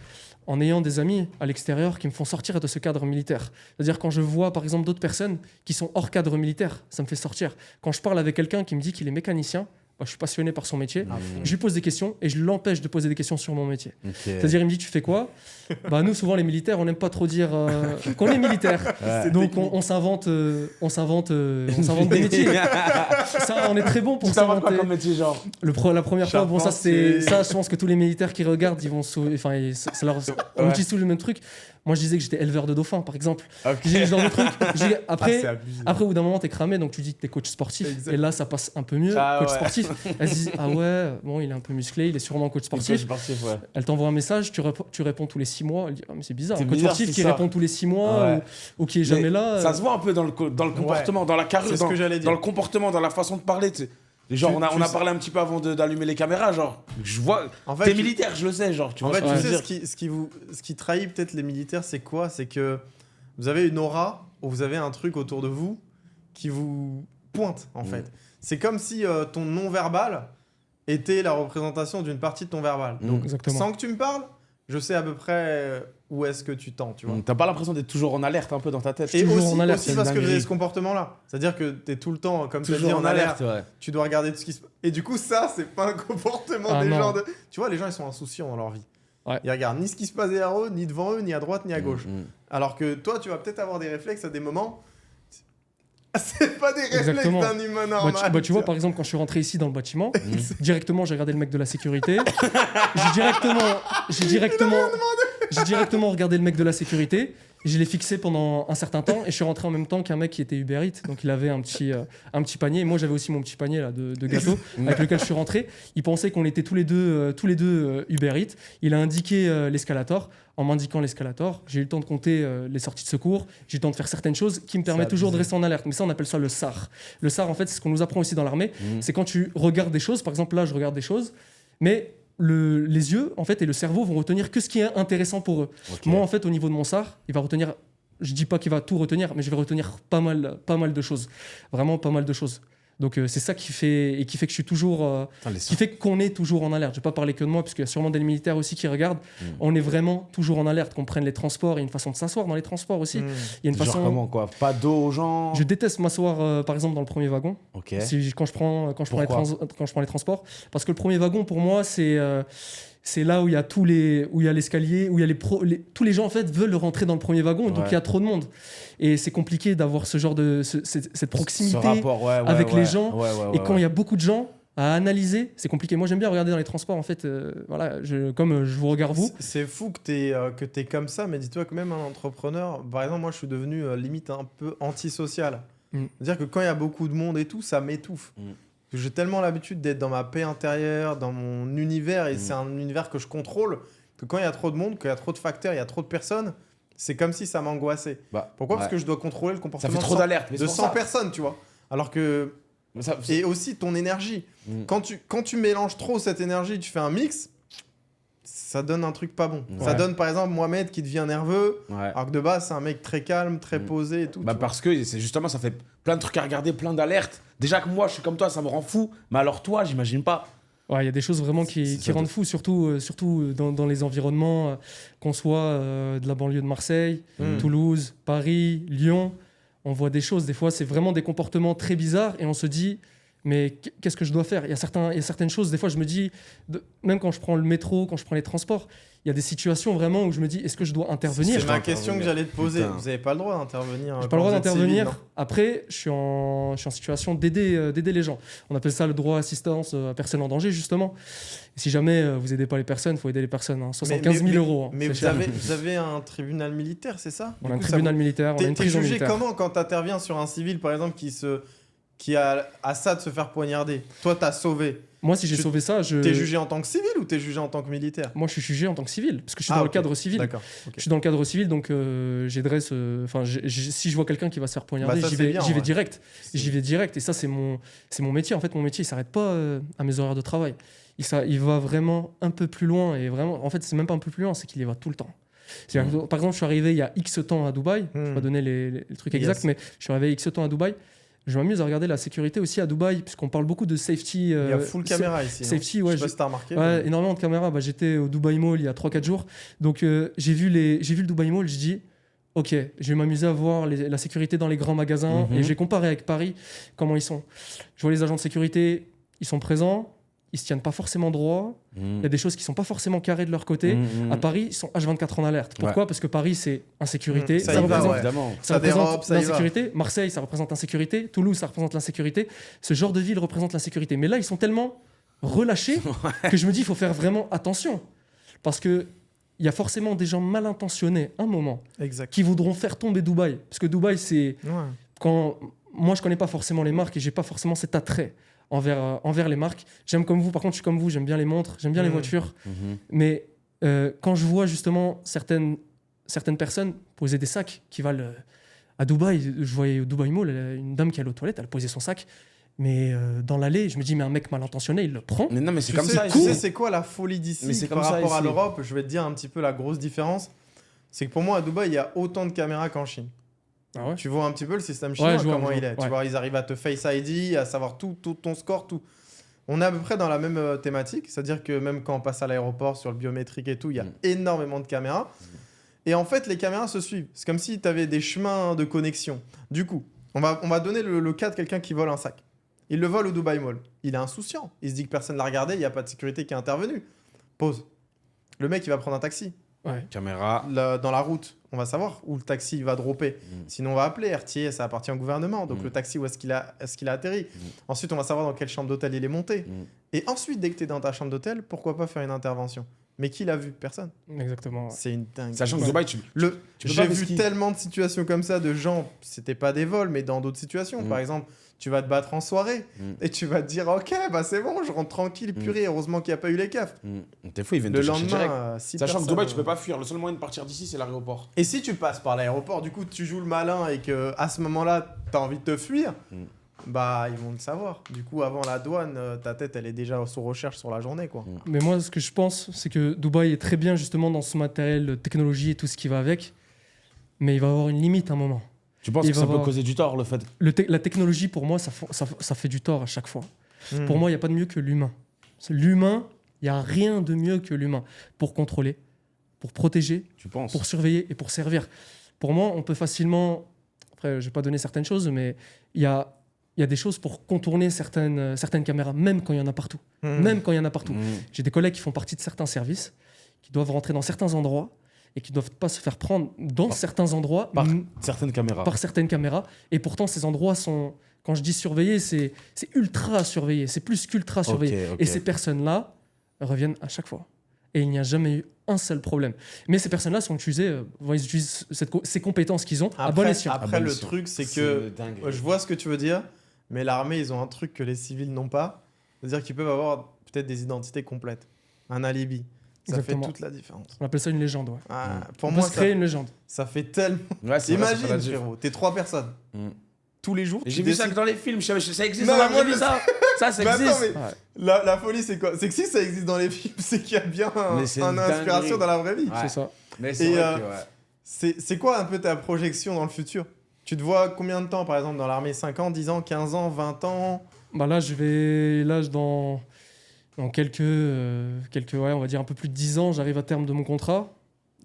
en ayant des amis à l'extérieur qui me font sortir de ce cadre militaire. C'est-à-dire quand je vois par exemple d'autres personnes qui sont hors cadre militaire, ça me fait sortir. Quand je parle avec quelqu'un qui me dit qu'il est mécanicien, bah, je suis passionné par son métier. Je lui pose des questions et je l'empêche de poser des questions sur mon métier. C'est-à-dire, il me dit, tu fais quoi? Bah, nous, souvent, les militaires, on n'aime pas trop dire qu'on est militaire. Ouais. Donc, on s'invente des métiers. Ça, on est très bon pour Tu t'inventes quoi s'inventer. comme métier, genre? La première fois, bon, ça, Charpentier. ça, je pense que tous les militaires qui regardent, ils vont on utilise tous le même truc. Moi, je disais que j'étais éleveur de dauphins, par exemple. J'ai ce genre de truc. Après, au bout d'un moment, t'es cramé, donc tu dis que t'es coach sportif. Exact. Et là, ça passe un peu mieux. Ah coach ouais. sportif. Elle se dit, ah ouais, bon, il est un peu musclé, il est sûrement coach sportif. Sportif, ouais. Elle t'envoie un message, tu réponds tous les 6 mois. Elle dit, ah, mais c'est bizarre, C'est un coach bizarre, sportif c'est qui ça. répond tous les 6 mois Ouais. ou qui est jamais Mais là. Ça se voit un peu dans le comportement, dans la carrure, C'est ce que j'allais dire. dans le comportement, dans la façon de parler. Tu sais. Genre, Tu- on a tu parlé un petit peu avant d'allumer les caméras, genre, je vois, En fait, t'es tu- militaire, je le sais, genre, tu En vois fait, ce que tu je veux sais, dire. ce qui trahit peut-être les militaires, c'est quoi? C'est que vous avez une aura, ou vous avez un truc autour de vous qui vous pointe, en fait. C'est comme si ton non-verbal était la représentation d'une partie de ton verbal. Donc, Exactement. sans que tu me parles, je sais à peu près où est-ce que tu tends, tu vois. T'as pas l'impression d'être toujours en alerte un peu dans ta tête. Et toujours aussi, en alerte, aussi c'est parce une que vous avez dinguerie. ce comportement-là. C'est-à-dire que tu es tout le temps, comme tu as dit, Toujours en alerte. ouais. Tu dois regarder tout ce qui se passe. Et du coup, ça, c'est pas un comportement Ah des non. gens. Tu vois, les gens, ils sont insouciants dans leur vie. Ouais. Ils regardent ni ce qui se passe derrière eux, ni devant eux, ni à droite, ni à gauche. Alors que toi, tu vas peut-être avoir des réflexes à des moments. C'est pas des réflexes Exactement. d'un humain Bah, normal. tu vois, par exemple, quand je suis rentré ici dans le bâtiment, directement, j'ai regardé le mec de la sécurité. J'ai directement regardé le mec de la sécurité. Je l'ai fixé pendant un certain temps et je suis rentré en même temps qu'un mec qui était Uber Eats. Donc il avait un petit panier. Et moi, j'avais aussi mon petit panier là, de gâteaux avec lequel je suis rentré. Il pensait qu'on était tous les deux Uber Eats. Il a indiqué l'escalator. En m'indiquant l'escalator, j'ai eu le temps de compter les sorties de secours. J'ai eu le temps de faire certaines choses qui me permettent toujours de rester en alerte. Mais ça, on appelle ça le SAR. Le SAR, en fait, c'est ce qu'on nous apprend aussi dans l'armée. C'est quand tu regardes des choses. Par exemple, là, je regarde des choses. Mais les yeux, en fait, et le cerveau vont retenir que ce qui est intéressant pour eux. Ok. Moi, en fait, au niveau de mon SAR, il va retenir. Je dis pas qu'il va tout retenir, mais je vais retenir pas mal de choses. Vraiment pas mal de choses. Donc c'est ça qui fait que je suis toujours, qui fait qu'on est toujours en alerte. Je vais pas parler que de moi, parce qu'il y a sûrement des militaires aussi qui regardent. On est vraiment toujours en alerte. Qu'on prenne les transports, il y a une façon de s'asseoir dans les transports aussi. Il y a une Genre façon. comment, quoi? Pas d'eau aux gens? Je déteste m'asseoir, par exemple, dans le premier wagon. Ok. Quand je prends les Pourquoi transports, parce que le premier wagon pour moi c'est là où il y a où il y a l'escalier, où il y a tous les gens en fait veulent rentrer dans le premier wagon, donc il y a trop de monde. Et c'est compliqué d'avoir ce genre cette proximité avec les gens. Et quand il y a beaucoup de gens à analyser, c'est compliqué. Moi, j'aime bien regarder dans les transports, en fait. Voilà, comme je vous regarde vous. C'est fou que t'es comme ça, mais dis-toi que même un entrepreneur, par exemple, moi, je suis devenu limite un peu antisocial. C'est-à-dire que quand il y a beaucoup de monde et tout, ça m'étouffe. J'ai tellement l'habitude d'être dans ma paix intérieure, dans mon univers, et c'est un univers que je contrôle, que quand il y a trop de monde, qu'il y a trop de facteurs, il y a trop de personnes, c'est comme si ça m'angoissait. Pourquoi ? Parce que je dois contrôler le comportement ça fait trop d'alerte, de 100 personnes, tu vois. Alors que... Et aussi ton énergie. Quand tu mélanges trop cette énergie, tu fais un mix, ça donne un truc pas bon. Ça donne par exemple Mohamed qui devient nerveux, alors que de base c'est un mec très calme, très posé et tout. Parce que c'est justement, ça fait plein de trucs à regarder, plein d'alertes. Déjà que moi je suis comme toi, ça me rend fou, mais alors toi, j'imagine pas. Ouais, il y a des choses vraiment qui rendent fou, surtout dans les environnements, qu'on soit de la banlieue de Marseille, Toulouse, Paris, Lyon. On voit des choses, des fois, c'est vraiment des comportements très bizarres et on se dit, mais qu'est-ce que je dois faire ? Il y a certaines choses, des fois, je me dis, même quand je prends le métro, quand je prends les transports, il y a des situations vraiment où je me dis, est-ce que je dois intervenir ? C'est ma question que j'allais te poser. Putain. Vous n'avez pas le droit d'intervenir. J'ai pas le droit d'intervenir. Civil, après, je suis en situation d'aider les gens. On appelle ça le droit à assistance à personne en danger, justement. Et si jamais vous n'aidez pas les personnes, il faut aider les personnes. 75 000 euros. Mais vous avez un tribunal militaire, c'est ça ? On a un tribunal militaire, on a une prison militaire. T'es jugé comment quand tu interviens sur un civil, par exemple, qui a à ça de se faire poignarder ? Toi, t'as sauvé. Moi, si j'ai sauvé ça, T'es jugé en tant que civil ou t'es jugé en tant que militaire ? Moi, je suis jugé en tant que civil, parce que je suis dans le cadre civil. D'accord. Je suis dans le cadre civil, donc j'aiderai si je vois quelqu'un qui va se faire poignarder, j'y vais direct. J'y vais direct. Et ça, c'est mon métier. En fait, mon métier, il s'arrête pas à mes horaires de travail. Il va vraiment un peu plus loin. Et vraiment, en fait, c'est même pas un peu plus loin, c'est qu'il y va tout le temps. Par exemple, je suis arrivé il y a X temps à Dubaï. Je vais pas donner les trucs exacts, mais je suis arrivé X temps à Dubaï. Je m'amuse à regarder la sécurité aussi à Dubaï, puisqu'on parle beaucoup de safety. Il y a full caméra ici. Safety, je sais pas si t'as remarqué. Ouais, énormément de caméras. J'étais au Dubaï Mall il y a 3-4 jours. Donc, j'ai vu le Dubaï Mall. Je dis, OK, je vais m'amuser à voir la sécurité dans les grands magasins et je vais comparer avec Paris comment ils sont. Je vois les agents de sécurité, ils sont présents. Ils se tiennent pas forcément droit. Il y a des choses qui sont pas forcément carrées de leur côté. À Paris, ils sont H24 en alerte. Pourquoi ? Parce que Paris, c'est insécurité. Ça représente l'insécurité. Marseille, ça représente l'insécurité. Toulouse, ça représente l'insécurité. Ce genre de ville représente l'insécurité. Mais là, ils sont tellement relâchés que je me dis, il faut faire vraiment attention. Parce que il y a forcément des gens mal intentionnés, un moment, qui voudront faire tomber Dubaï. Parce que Dubaï, c'est... Quand... Moi, je connais pas forcément les marques et j'ai pas forcément cet attrait envers les marques. J'aime comme vous, par contre, je suis comme vous, j'aime bien les montres, j'aime bien les voitures. Mais quand je vois justement certaines personnes poser des sacs qui valent... à Dubaï, je voyais au Dubaï Mall, une dame qui allait aux toilettes, elle posait son sac. Mais dans l'allée, je me dis, mais un mec mal intentionné, il le prend. Mais non, mais c'est comme ça. Tu sais, c'est quoi la folie d'ici par rapport à l'Europe ? Je vais te dire un petit peu la grosse différence. C'est que pour moi, à Dubaï, il y a autant de caméras qu'en Chine. Ah ouais. Tu vois un petit peu le système chinois, comment il est. Tu vois, ils arrivent à te Face ID, à savoir tout ton score, tout. On est à peu près dans la même thématique, c'est-à-dire que même quand on passe à l'aéroport sur le biométrique et tout, il y a énormément de caméras. Et en fait, les caméras se suivent. C'est comme si tu avais des chemins de connexion. Du coup, on va donner le cas de quelqu'un qui vole un sac. Il le vole au Dubaï Mall. Il est insouciant. Il se dit que personne ne l'a regardé, il n'y a pas de sécurité qui est intervenue. Pause. Le mec, il va prendre un taxi. Caméra. Dans la route, on va savoir où le taxi va dropper. Sinon, on va appeler RTA, ça appartient au gouvernement. Donc, le taxi, où est-ce qu'il a atterri. Ensuite, on va savoir dans quelle chambre d'hôtel il est monté. Et ensuite, dès que tu es dans ta chambre d'hôtel, pourquoi pas faire une intervention ? Mais qui l'a vu ? Personne. Exactement. C'est une dingue. Sachant que Dubaï, j'ai vu tellement de situations comme ça de gens, c'était pas des vols, mais dans d'autres situations. Par exemple, tu vas te battre en soirée et tu vas te dire ok, c'est bon, je rentre tranquille, purée, heureusement qu'il n'y a pas eu les CAF. Des fois, ils viennent le te chercher direct. Sachant que Dubaï, tu peux pas fuir. Le seul moyen de partir d'ici, c'est l'aéroport. Et si tu passes par l'aéroport, du coup, tu joues le malin et que à ce moment-là, tu as envie de te fuir, ils vont le savoir. Du coup, avant la douane, ta tête, elle est déjà sous recherche sur la journée, quoi. Mais moi, ce que je pense, c'est que Dubaï est très bien justement dans ce matériel, technologie et tout ce qui va avec, mais il va avoir une limite à un moment. Tu penses que ça peut causer du tort, le fait La technologie, pour moi, ça fait du tort à chaque fois. Pour moi, il n'y a pas de mieux que l'humain. L'humain, il n'y a rien de mieux que l'humain pour contrôler, pour protéger, pour surveiller et pour servir. Pour moi, on peut facilement... Après, je ne vais pas donner certaines choses, mais il y a il y a des choses pour contourner certaines caméras, même quand il y en a partout. Même quand il y en a partout. J'ai des collègues qui font partie de certains services, qui doivent rentrer dans certains endroits et qui ne doivent pas se faire prendre dans certains endroits Par certaines caméras. par certaines caméras. Et pourtant, ces endroits sont, quand je dis surveillés, c'est ultra surveillé. C'est plus qu'ultra surveillé. Ok. Et ces personnes-là reviennent à chaque fois. Et il n'y a jamais eu un seul problème. Mais ces personnes-là sont utilisées, ils utilisent ces compétences qu'ils ont à bon escient. Après, le escient. truc, c'est que dingue. je vois ce que tu veux dire, mais l'armée, ils ont un truc que les civils n'ont pas. C'est-à-dire qu'ils peuvent avoir peut-être des identités complètes, un alibi. Ça Exactement. fait toute la différence. On appelle ça une légende. Ouais. Ah, pour On moi, peut se créer une légende. ça fait tellement. Ouais, c'est vrai, ça fait la Imagine, diff. frérot, t'es 3 personnes. Tous les jours. Et tu j'ai vu ça décides- que dans les films, ça existe Non, dans la mais moi, vraie vie, je- ça. Ça Mais attends, existe. mais Ouais. la folie, c'est quoi? C'est que si ça existe dans les films, c'est qu'il y a bien Mais c'est une une inspiration dinguerie. dans la vraie vie. Ouais. C'est ça. Mais c'est Et, vrai que, ouais. C'est quoi un peu ta projection dans le futur? Tu te vois combien de temps, par exemple, dans l'armée? 5 ans, 10 ans, 15 ans, 20 ans? Bah là, dans quelques ouais, on va dire un peu plus de 10 ans, j'arrive à terme de mon contrat.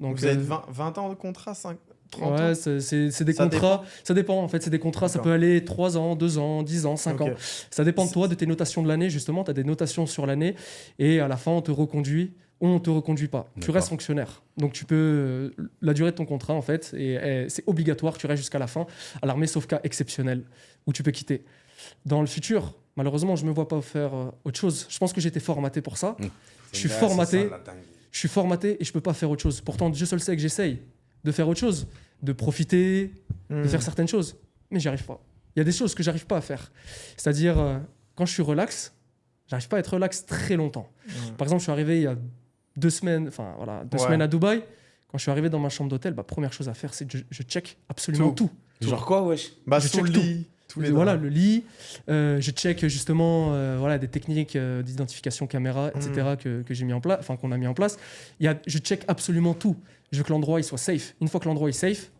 Donc, Vous avez 20 ans de contrat, 30 ans? ouais, c'est des Ça contrats. Ça dépend, en fait. C'est des contrats, ça D'accord. peut aller 3 ans, 2 ans, 10 ans, 5 Ok. ans. Ça dépend de toi, de tes notations de l'année, justement. Tu as des notations sur l'année. Et à la fin, on te reconduit ou on ne te reconduit pas. Tu D'accord. restes fonctionnaire. Donc, tu peux. La durée de ton contrat, en fait, c'est obligatoire. Tu restes jusqu'à la fin à l'armée, sauf cas exceptionnel, où tu peux quitter. Dans le futur, malheureusement, je ne me vois pas faire autre chose. Je pense que j'ai été formaté pour ça. Je suis formaté. Je suis formaté et je peux pas faire autre chose. Pourtant, Dieu seul sait que j'essaye de faire autre chose, de profiter, de faire certaines choses. Mais j'y arrive pas. Il y a des choses que j'arrive pas à faire. C'est-à-dire, quand je suis relax, j'arrive pas à être relax très longtemps. Par exemple, je suis arrivé il y a 2 semaines, enfin voilà, 2 Ouais. semaines à Dubaï. Quand je suis arrivé dans ma chambre d'hôtel, première chose à faire, c'est que je check absolument tout. Genre quoi, wesh? Bah, Je sous le check lit, tous les Voilà, draps. le lit. Je check justement voilà, des techniques d'identification caméra, etc. que j'ai mis en place, enfin qu'on a mis en place. Je check absolument tout. Je veux que l'endroit il soit safe. Une fois que l'endroit est safe,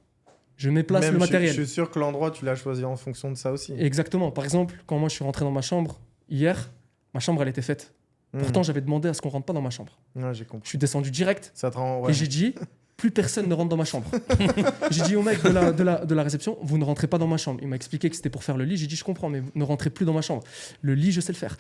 je mets place Même, le matériel. Je suis sûr que l'endroit, tu l'as choisi en fonction de ça aussi. Exactement. Par exemple, quand moi je suis rentré dans ma chambre hier, ma chambre elle était faite. Pourtant, j'avais demandé à ce qu'on rentre pas dans ma chambre. Ouais, j'ai Je compris. suis descendu direct Ça te rend. Ouais. et j'ai dit plus personne ne rentre dans ma chambre. J'ai dit au mec de la réception, vous ne rentrez pas dans ma chambre. Il m'a expliqué que c'était pour faire le lit. J'ai dit, je comprends, mais ne rentrez plus dans ma chambre. Le lit, je sais le faire.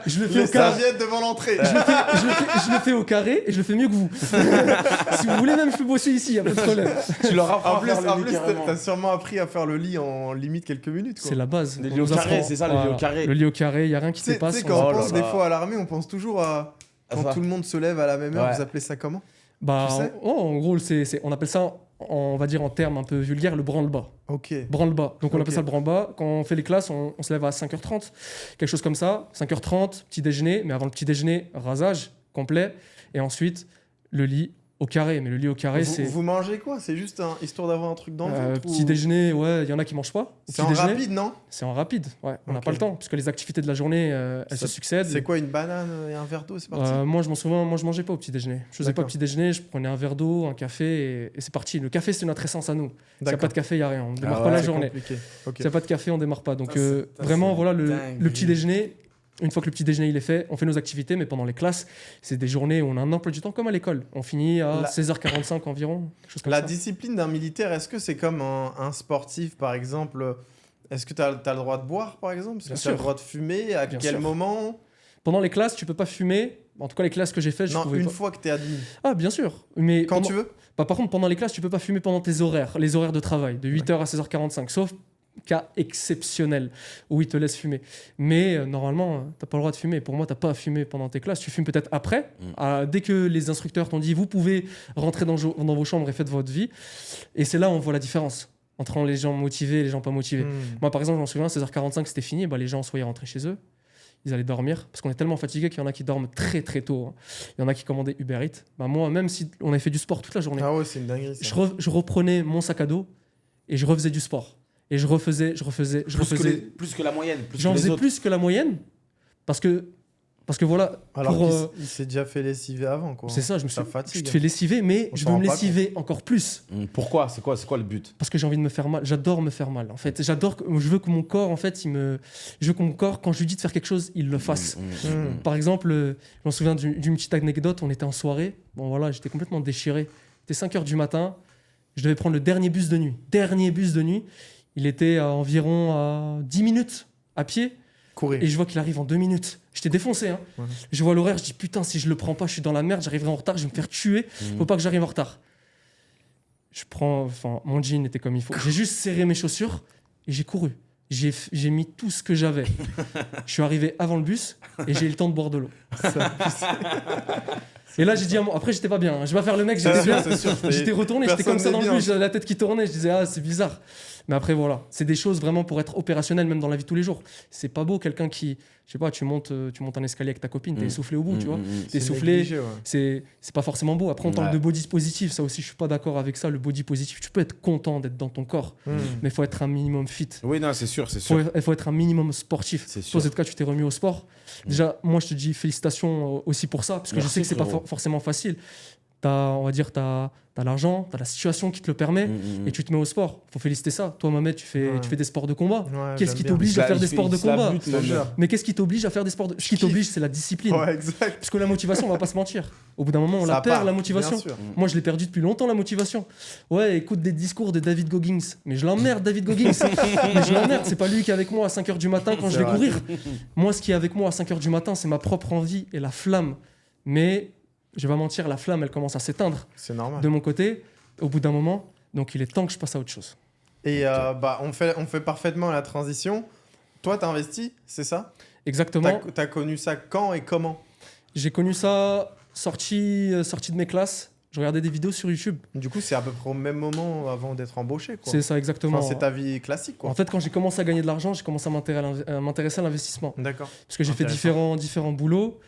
Je le fais Les au carré. serviettes devant l'entrée. Je le fais au carré et je le fais mieux que vous. Si vous voulez, même je peux bosser ici, il n'y a pas de problème. Tu leur En apprends à plus, faire le lit, carrément. t'as sûrement appris à faire le lit en limite quelques minutes. Quoi. C'est la base. Le On lit au nous carré, apprend. c'est ça, le lit au carré. Le lit au carré, il n'y a rien qui Tu sais, dépasse. quand Oh on là pense là. des fois à l'armée, on pense toujours à quand ça. tout le monde se lève à la même heure. Ouais. Vous appelez ça comment? Bah, Tu sais en gros, on appelle ça, on va dire en termes un peu vulgaires, le branle-bas. Ok. Branle-bas. Donc on Ok. appelle ça le branle-bas. Quand on fait les classes, on se lève à 5h30, quelque chose comme ça. 5h30, petit déjeuner, mais avant le petit déjeuner, rasage complet. Et ensuite, le lit au carré. Mais le lit au carré, c'est. Vous mangez quoi? C'est juste histoire d'avoir un truc dans le ventre Petit ou- déjeuner, ouais, il y en a qui mangent pas. Au C'est petit en déjeuner, rapide, non? C'est en rapide, ouais. On n'a Ok. pas le temps, puisque les activités de la journée, elles Ça- se succèdent. C'est quoi, une banane et un verre d'eau? C'est parti. Moi, je m'en souviens, moi, je mangeais pas au petit déjeuner. Je faisais pas D'accord. au petit déjeuner, je prenais un verre d'eau, un café, et c'est parti. Le café, c'est notre essence à nous. S'il n'y a pas de café, il n'y a rien. On ne démarre Ah pas la ouais, journée. Compliqué. Ok. S'il n'y a pas de café, on démarre pas. Donc, Ça, vraiment, c'est voilà, dingue. le petit déjeuner. Une fois que le petit déjeuner il est fait, on fait nos activités, mais pendant les classes, c'est des journées où on a un emploi du temps comme à l'école. On finit à La- 16h45 environ, quelque chose comme La ça. discipline d'un militaire, est-ce que c'est comme un sportif, par exemple? Est-ce que tu as le droit de boire, par exemple? Est-ce Bien que tu as le sûr. droit de fumer? À Bien quel sûr. moment? Pendant les classes, tu peux pas fumer. En tout cas, les classes que j'ai faites, je Non, pouvais une pas. fois que tu es admis. Ah, bien sûr. Mais Quand pendant- tu veux? Bah, par contre, pendant les classes, tu peux pas fumer pendant tes horaires, les horaires de travail, de 8h à 16h45, sauf cas exceptionnel où ils te laissent fumer. Mais normalement, t'as pas le droit de fumer. Pour moi, t'as pas à fumer pendant tes classes. Tu fumes peut-être après, dès que les instructeurs t'ont dit, vous pouvez rentrer dans vos chambres et faites votre vie. Et c'est là où on voit la différence entre les gens motivés et les gens pas motivés. Moi, par exemple, je m'en souviens, 16h45, c'était fini. Bah, les gens, soit ils rentraient chez eux, ils allaient dormir, parce qu'on est tellement fatigué qu'il y en a qui dorment très très tôt. Hein. Il y en a qui commandaient Uber Eats. Bah, moi, même si on avait fait du sport toute la journée, Ah ouais, c'est une dinguerie. Ça. je reprenais mon sac à dos et je refaisais du sport. Et je refaisais. Plus que la moyenne. Plus J'en que les faisais autres. plus que la moyenne parce que voilà. Alors pour, qu'il s'est déjà fait lessiver avant, quoi. c'est ça, je Ça fatigue. te fais lessiver, mais On je s'en veux rend me pas lessiver encore plus Pourquoi? C'est quoi le but? parce que j'ai envie de me faire mal. J'adore me faire mal. En fait, je veux que mon corps, en fait, je veux que mon corps, quand je lui dis de faire quelque chose, il le fasse. Par exemple, je m'en souviens d'une petite anecdote. On était en soirée. Bon voilà, j'étais complètement déchiré. C'était 5h du matin. Je devais prendre le dernier bus de nuit. Il était à environ 10 minutes à pied. Courir. Et je vois qu'il arrive en 2 minutes. J'étais défoncé. Hein. Ouais. Je vois l'horaire, je dis putain, si je le prends pas, je suis dans la merde, j'arriverai en retard, je vais me faire tuer. Faut pas que j'arrive en retard. Mon jean était comme il faut. J'ai juste serré mes chaussures et j'ai couru. J'ai mis tout ce que j'avais. Je suis arrivé avant le bus et j'ai eu le temps de boire de l'eau. Et là, j'ai dit après, j'étais pas bien. Hein. Je vais pas faire le mec, j'étais bien. J'étais retourné, j'étais comme ça dans le bus, j'avais la tête qui tournait. Je disais, ah, c'est bizarre. Mais après, voilà. C'est des choses vraiment pour être opérationnel, même dans la vie de tous les jours. C'est pas beau, quelqu'un qui, je sais pas, tu montes un escalier avec ta copine, t'es essoufflé au bout, tu vois. T'es essoufflé, c'est pas forcément beau. Après, on parle de body positif. Ça aussi, je suis pas d'accord avec ça. Le body positif, tu peux être content d'être dans ton corps, mais il faut être un minimum fit. Oui, non, c'est sûr, c'est sûr. Il faut être un minimum sportif. Toi, ZK, tu t'es remis au sport. Déjà, moi, je te dis félicitations aussi pour ça, parce que je sais que c'est pas forcément facile. On va dire, t'as l'argent, t'as la situation qui te le permet, et tu te mets au sport. Faut féliciter ça. Toi, Mohamed, tu fais des sports de combat. Qu'est-ce qui t'oblige à faire des sports de combat? Mais qu'est-ce qui t'oblige à faire des sports de... Ce qui t'oblige, c'est la discipline. Ouais, exact. Parce que la motivation, on va pas se mentir. Au bout d'un moment, on la perd, la motivation. Moi, je l'ai perdue depuis longtemps, la motivation. Ouais, écoute des discours de David Goggins. Mais je l'emmerde, David Goggins. Mais je l'emmerde. C'est pas lui qui est avec moi à 5h du matin quand je vais courir. Moi, ce qui est avec moi à 5h du matin, c'est ma propre envie et la flamme. Mais... je vais pas mentir, la flamme, elle commence à s'éteindre. C'est normal. De mon côté, au bout d'un moment. Donc, il est temps que je passe à autre chose. Et on fait parfaitement la transition. Toi, t'as investi, c'est ça? Exactement. T'as connu ça quand et comment? J'ai connu ça sorti de mes classes. Je regardais des vidéos sur YouTube. Du coup, c'est à peu près au même moment avant d'être embauché, quoi. C'est ça, exactement. Enfin, c'est ta vie classique, quoi. En fait, quand j'ai commencé à gagner de l'argent, j'ai commencé à m'intéresser à l'investissement. D'accord. Parce que j'ai fait différents boulots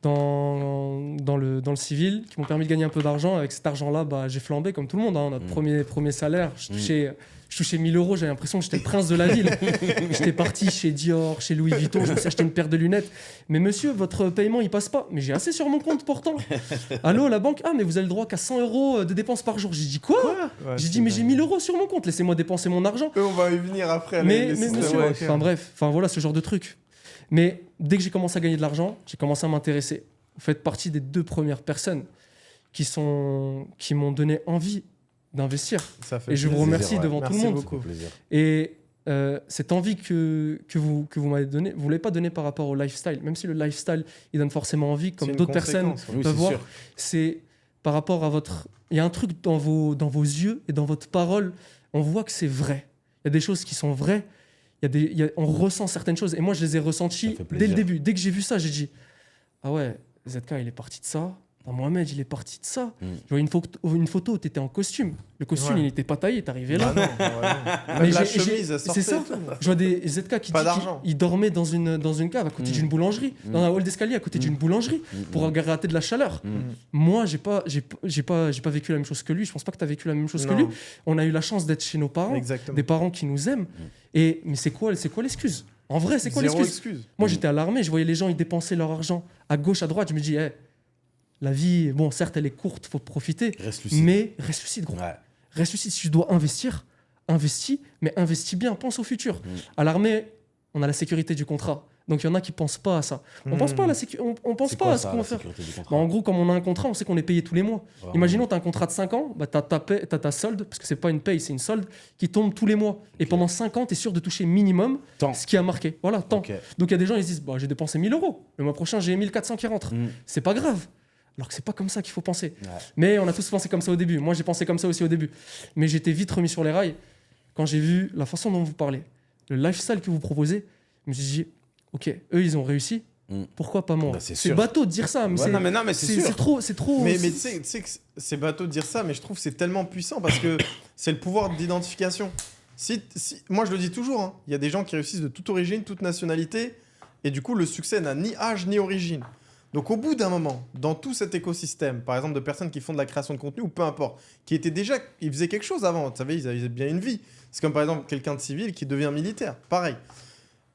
dans le civil qui m'ont permis de gagner un peu d'argent. Avec cet argent-là, j'ai flambé comme tout le monde. Hein. Notre premier salaire, je touchais 1000 €. J'avais l'impression que j'étais le prince de la ville. J'étais parti chez Dior, chez Louis Vuitton. Je me suis acheté une paire de lunettes. Mais monsieur, votre paiement, il passe pas. Mais j'ai assez sur mon compte pourtant. Allô, la banque? Ah, mais vous avez le droit qu'à 100 € de dépenses par jour. J'ai dit quoi? J'ai dit, mais j'ai 1000 € sur mon compte. Laissez-moi dépenser mon argent. On va y venir après. Mais monsieur, voilà ce genre de truc. Mais dès que j'ai commencé à gagner de l'argent, j'ai commencé à m'intéresser. Vous faites partie des 2 premières personnes qui m'ont donné envie d'investir. Et je vous remercie devant tout le monde. Beaucoup. Et cette envie que vous m'avez donnée, vous ne l'avez pas donnée par rapport au lifestyle. Même si le lifestyle, il donne forcément envie, comme d'autres personnes peuvent voir. C'est par rapport à votre... Il y a un truc dans vos yeux et dans votre parole, on voit que c'est vrai. Il y a des choses qui sont vraies. On ressent certaines choses. Et moi, je les ai ressenties dès le début. Dès que j'ai vu ça, j'ai dit, ah ouais, ZK, il est parti de ça. Mohamed, il est parti de ça. Je vois une photo où tu étais en costume. Le costume, il n'était pas taillé, t'arrivais là. Mais la chemise, c'est ça. Je vois des ZK qui ils dormaient dans une cave à côté d'une boulangerie, dans un hall d'escalier à côté d'une boulangerie, pour rater de la chaleur. Moi, j'ai pas vécu la même chose que lui. Je pense pas que tu as vécu la même chose que lui. On a eu la chance d'être chez nos parents, des parents qui nous aiment. Mais c'est quoi l'excuse? En vrai, c'est quoi l'excuse? Moi, j'étais à l'armée, je voyais les gens, ils dépensaient leur argent à gauche, à droite. Je me dis, la vie, bon, certes, elle est courte, faut profiter, mais reste lucide, gros. Ouais. Reste lucide. Si tu dois investir, investis, mais investis bien, pense au futur. À l'armée, on a la sécurité du contrat. Donc, il y en a qui ne pensent pas à ça. On ne pense pas à on pense pas à ce qu'on va faire. En gros, comme on a un contrat, on sait qu'on est payé tous les mois. Wow. Imaginons, tu as un contrat de 5 ans, tu as ta solde, parce que ce n'est pas une paye, c'est une solde, qui tombe tous les mois. Et pendant 5 ans, tu es sûr de toucher minimum ce qui a marqué. Voilà, tant. Donc, il y a des gens, ils se disent, j'ai dépensé 1000 €. Le mois prochain, j'ai 1400 qui rentrent. C'est pas grave. Alors que c'est pas comme ça qu'il faut penser. Ouais. Mais on a tous pensé comme ça au début. Moi, j'ai pensé comme ça aussi au début. Mais j'étais vite remis sur les rails quand j'ai vu la façon dont vous parlez, le lifestyle que vous proposez. Je me suis dit, ok, eux, ils ont réussi. Pourquoi pas moi? C'est bateau de dire ça, mais c'est trop. Mais tu sais que c'est bateau de dire ça, mais je trouve que c'est tellement puissant parce que c'est le pouvoir d'identification. Moi, je le dis toujours, il y a des gens qui réussissent de toute origine, toute nationalité, et du coup, le succès n'a ni âge ni origine. Donc, au bout d'un moment, dans tout cet écosystème, par exemple de personnes qui font de la création de contenu ou peu importe, qui étaient déjà, ils faisaient quelque chose avant, vous savez, ils avaient bien une vie. C'est comme par exemple quelqu'un de civil qui devient militaire, pareil.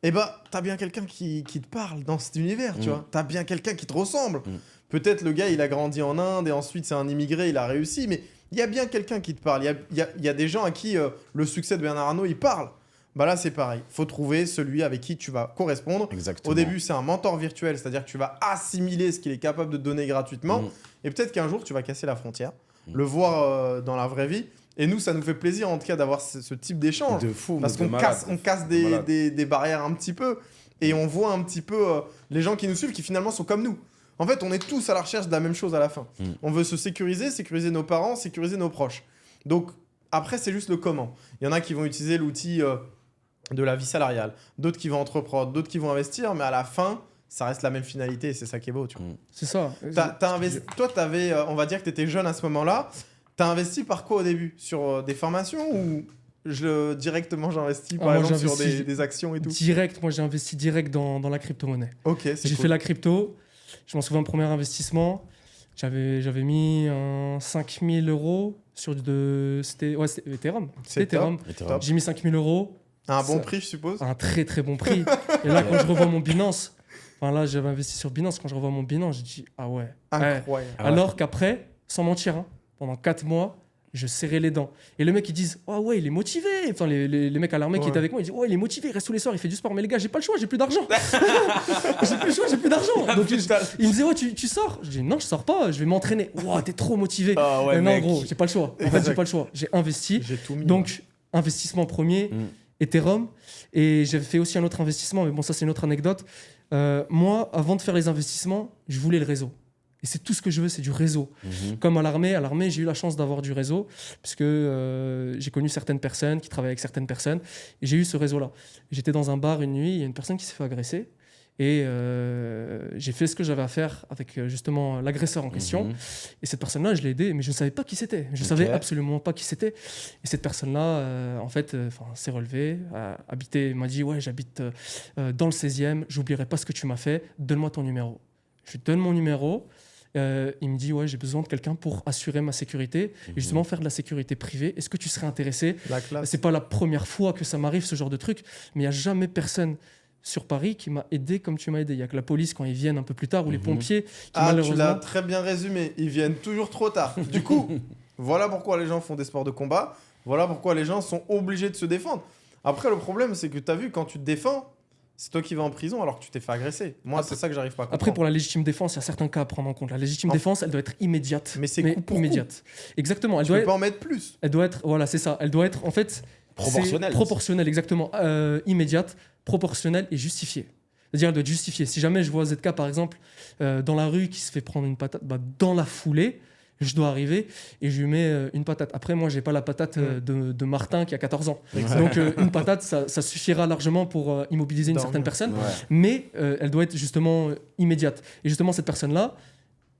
Eh ben, t'as bien quelqu'un qui te parle dans cet univers, tu vois. T'as bien quelqu'un qui te ressemble. Peut-être le gars, il a grandi en Inde et ensuite c'est un immigré, il a réussi, mais il y a bien quelqu'un qui te parle. Il y a des gens à qui le succès de Bernard Arnault, il parle. Bah là, c'est pareil. Il faut trouver celui avec qui tu vas correspondre. Exactement. Au début, c'est un mentor virtuel, c'est-à-dire que tu vas assimiler ce qu'il est capable de te donner gratuitement. Et peut-être qu'un jour, tu vas casser la frontière, le voir dans la vraie vie. Et nous, ça nous fait plaisir en tout cas d'avoir ce type d'échange. De fou, Parce mais qu'on de casse, malade. on casse De malade. des barrières un petit peu. Et on voit un petit peu les gens qui nous suivent qui finalement sont comme nous. En fait, on est tous à la recherche de la même chose à la fin. On veut se sécuriser nos parents, sécuriser nos proches. Donc après, c'est juste le comment. Il y en a qui vont utiliser l'outil de la vie salariale, d'autres qui vont entreprendre, d'autres qui vont investir, mais à la fin, ça reste la même finalité et c'est ça qui est beau. Tu vois. C'est ça. Toi, on va dire que tu étais jeune à ce moment-là. Tu as investi par quoi au début? Sur des formations ou directement j'investis par moi, exemple sur j'investis des actions et tout? Direct, moi j'ai investi direct dans la crypto-monnaie. Ok, c'est J'ai cool. fait la crypto, je m'en souviens, premier investissement, j'avais mis 5000 euros sur c'était Ethereum. C'est C'était Ethereum. top. J'ai mis 5000 euros, Un bon Ça- prix, je suppose. un très très bon prix. Et là, quand je revois mon Binance, enfin là j'avais investi sur Binance, quand je revois mon Binance, j'ai dit ah ouais. Incroyable. Ah ouais. Alors qu'après, sans mentir, hein, pendant 4 mois, je serrais les dents. Et le mec, ils disent oh ouais, il est motivé. Enfin, les mecs à l'armée qui Ouais. étaient avec moi, ils disent ouais, il est motivé, il reste tous les soirs, il fait du sport. Mais les gars, j'ai pas le choix, j'ai plus d'argent. J'ai plus le choix, j'ai plus d'argent. Donc il me disait ouais, tu sors. Je dis non, je sors pas, je vais m'entraîner. Wow, t'es trop motivé. Ah ouais, Non, mec. gros, j'ai pas le choix. En fait, j'ai pas le choix. J'ai investi. J'ai tout mis. Donc, investissement premier, Ethereum. Et j'avais fait aussi un autre investissement, mais bon, ça, c'est une autre anecdote. Moi, avant de faire les investissements, je voulais le réseau. Et c'est tout ce que je veux, c'est du réseau. Comme à l'armée, j'ai eu la chance d'avoir du réseau, puisque j'ai connu certaines personnes qui travaillaient avec certaines personnes, et j'ai eu ce réseau-là. J'étais dans un bar une nuit, il y a une personne qui s'est fait agresser, et j'ai fait ce que j'avais à faire avec justement l'agresseur en question. Et cette personne-là, je l'ai aidé, mais je ne savais pas qui c'était. Je ne savais absolument pas qui c'était. Et cette personne-là, en fait, s'est relevée, m'a dit ouais, j'habite dans le 16e, j'oublierai pas ce que tu m'as fait, donne-moi ton numéro. Je lui donne mon numéro. Il me dit ouais, j'ai besoin de quelqu'un pour assurer ma sécurité et justement faire de la sécurité privée. Est-ce que tu serais intéressé? La classe. C'est pas la première fois que ça m'arrive ce genre de truc, mais il y a jamais personne sur Paris qui m'a aidé comme tu m'as aidé. Il y a que la police quand ils viennent un peu plus tard ou les pompiers qui Ah, tu malheureusement. l'as très bien résumé. Ils viennent toujours trop tard. Du coup, voilà pourquoi les gens font des sports de combat. Voilà pourquoi les gens sont obligés de se défendre. Après, le problème, c'est que tu as vu, quand tu te défends, c'est toi qui vas en prison alors que tu t'es fait agresser. Moi, c'est ça que j'arrive pas à comprendre. Après, pour la légitime défense, il y a certains cas à prendre en compte. La légitime défense, elle doit être immédiate. Mais c'est coup pour coup. immédiate. Exactement. Tu peux pas en mettre plus. Elle doit être, voilà, c'est ça. Elle doit être, en fait, Proportionnelle. Proportionnelle, exactement. Immédiate, proportionnelle et justifiée. C'est-à-dire, elle doit être justifiée. Si jamais je vois ZK, par exemple, dans la rue qui se fait prendre une patate, dans la foulée, je dois arriver et je lui mets une patate. Après, moi, j'ai pas la patate de Martin qui a 14 ans. Donc, une patate, ça suffira largement pour immobiliser une certaine personne. Ouais. Mais elle doit être justement immédiate. Et justement, cette personne-là,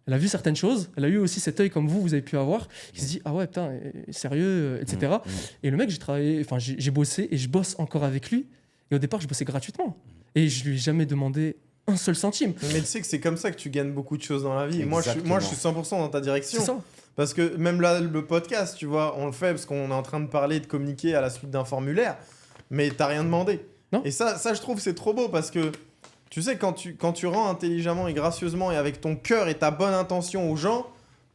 elle a vu certaines choses. Elle a eu aussi cet œil comme vous avez pu avoir. Qui se dit ah ouais, putain, sérieux, etc. Et le mec, j'ai bossé et je bosse encore avec lui. Et au départ, je bossais gratuitement. Et je lui ai jamais demandé un seul centime. Mais tu sais que c'est comme ça que tu gagnes beaucoup de choses dans la vie. Moi, je suis 100% dans ta direction. C'est ça. Parce que même là, le podcast, tu vois, on le fait parce qu'on est en train de parler, de communiquer à la suite d'un formulaire, mais t'as rien demandé. Non. Et ça, je trouve, c'est trop beau parce que, tu sais, quand tu rends intelligemment et gracieusement et avec ton cœur et ta bonne intention aux gens,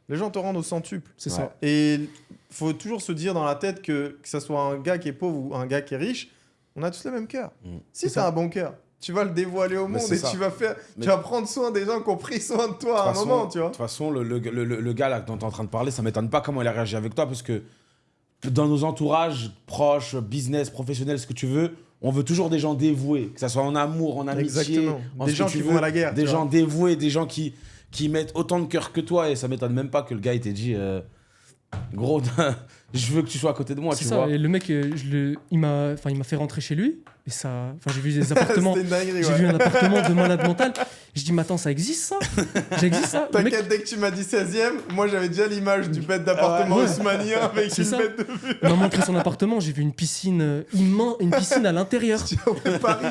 les gens te rendent au centuple. C'est ça. Et faut toujours se dire dans la tête que ça soit un gars qui est pauvre ou un gars qui est riche, on a tous le même cœur. Si C'est t'as ça. un bon cœur, tu vas le dévoiler au Mais monde c'est et ça. tu vas Mais- tu vas prendre soin des gens qui ont pris soin de toi à un De toute moment, façon- tu vois. De toute façon, le gars là dont tu es en train de parler, ça m'étonne pas comment il a réagi avec toi parce que dans nos entourages proches, business, professionnels, ce que tu veux, on veut toujours des gens dévoués, que ce soit en amour, en amitié, Exactement. en Des ce que gens tu qui veux, vont à la guerre. des tu vois. gens dévoués, des gens qui mettent autant de cœur que toi et ça m'étonne même pas que le gars il t'ait dit gros, je veux que tu sois à côté de moi, C'est tu ça. vois. Et le mec, il m'a fait rentrer chez lui. Et ça, j'ai vu des appartements. C'était une dinguerie, J'ai ouais. vu un appartement de malade mental. Je dis, mais attends, ça existe ça? J'existe ça? Le mec- T'inquiète, dès que tu m'as dit 16e, moi j'avais déjà l'image du bête d'appartement Ouais. haussmannien avec C'est une ça. bête de vue Il m'a montré son appartement. J'ai vu une piscine immense, une piscine à l'intérieur. à Paris.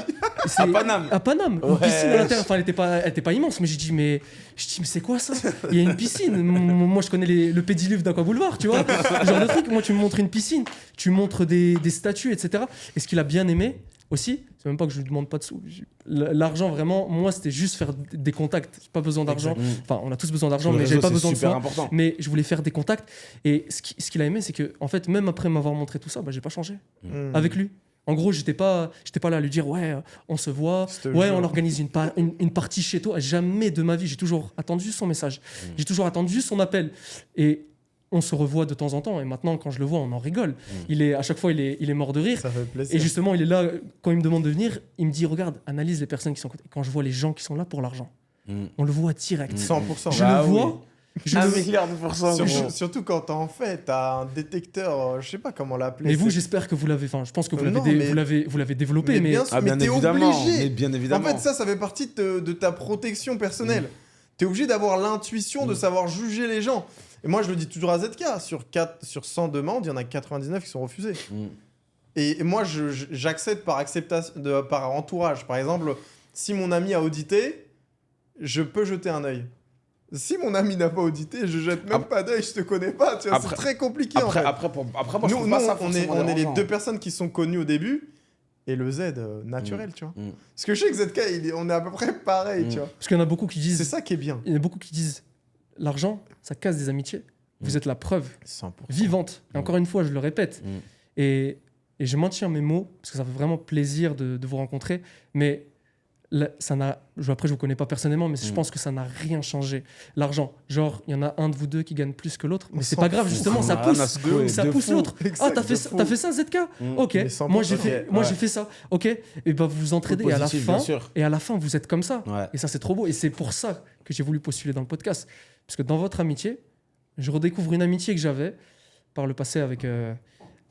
C'est- À Paname. À Paname. Une Ouais. piscine à l'intérieur. Enfin, elle était pas immense, mais j'ai dit, mais c'est quoi ça? Il y a une piscine. Moi, je connais le pédiluve d'Aqua Boulevard, tu vois. Ce genre de truc. Moi, tu me montres une piscine, tu me montres des statues, etc. Et ce qu'il a bien aimé aussi, c'est même pas que je lui demande pas de sous. L'argent, vraiment, moi, c'était juste faire des contacts. J'ai pas besoin d'argent. Enfin, on a tous besoin d'argent, Le mais réseau, j'avais pas c'est besoin de super ça. important. Mais je voulais faire des contacts. Et ce qu'il a aimé, c'est que, en fait, même après m'avoir montré tout ça, j'ai pas changé avec lui. En gros, j'étais pas là à lui dire ouais, on se voit, Je te ouais, jure. on organise une partie chez toi. Jamais de ma vie, j'ai toujours attendu son message. J'ai toujours attendu son appel. Et on se revoit de temps en temps. Et maintenant, quand je le vois, on en rigole. À chaque fois, il est mort de rire. Ça fait plaisir. Et justement, il est là, quand il me demande de venir, il me dit, regarde, analyse les personnes qui sont à côté. Quand je vois les gens qui sont là pour l'argent, on le voit direct. 100%. Je le vois. milliard de pourcents. Surtout quand t'en fais, t'as un détecteur, je sais pas comment l'appeler. Mais vous, j'espère que vous l'avez. Enfin, je pense que vous l'avez développé. Mais bien sûr, bien t'es évidemment. obligé. Mais bien évidemment. En fait, ça fait partie de ta protection personnelle. T'es obligé d'avoir l'intuition de savoir juger les gens. Et moi, je le dis toujours à ZK, sur 100 demandes, il y en a 99 qui sont refusées. Et moi, j'accède par par entourage. Par exemple, si mon ami a audité, je peux jeter un œil. Si mon ami n'a pas audité, je jette même pas d'œil, je te connais pas. Tu vois, c'est très compliqué en fait. Après, moi, je trouve pas ça forcément on est les dérangeant. 2 personnes qui sont connues au début et le Z naturel, tu vois. Parce que je sais que ZK, on est à peu près pareil, tu vois. Parce qu'il y en a beaucoup qui disent. C'est ça qui est bien. Il y en a beaucoup qui disent l'argent, ça casse des amitiés. Vous êtes la preuve 100%. vivante. Et encore une fois, je le répète. Et je maintiens mes mots parce que ça fait vraiment plaisir de vous rencontrer. Mais là, après, je vous connais pas personnellement, mais je pense que ça n'a rien changé. L'argent, genre, il y en a un de vous deux qui gagne plus que l'autre, mais c'est pas grave, justement, ça pousse, ça pousse l'autre. Ah, t'as fait ça, ZK. Ok, moi j'ai fait ça. Ok, et ben vous vous entraidez et à la fin, vous êtes comme ça. Ouais. Et ça, c'est trop beau. Et c'est pour ça que j'ai voulu postuler dans le podcast, parce que dans votre amitié, je redécouvre une amitié que j'avais par le passé avec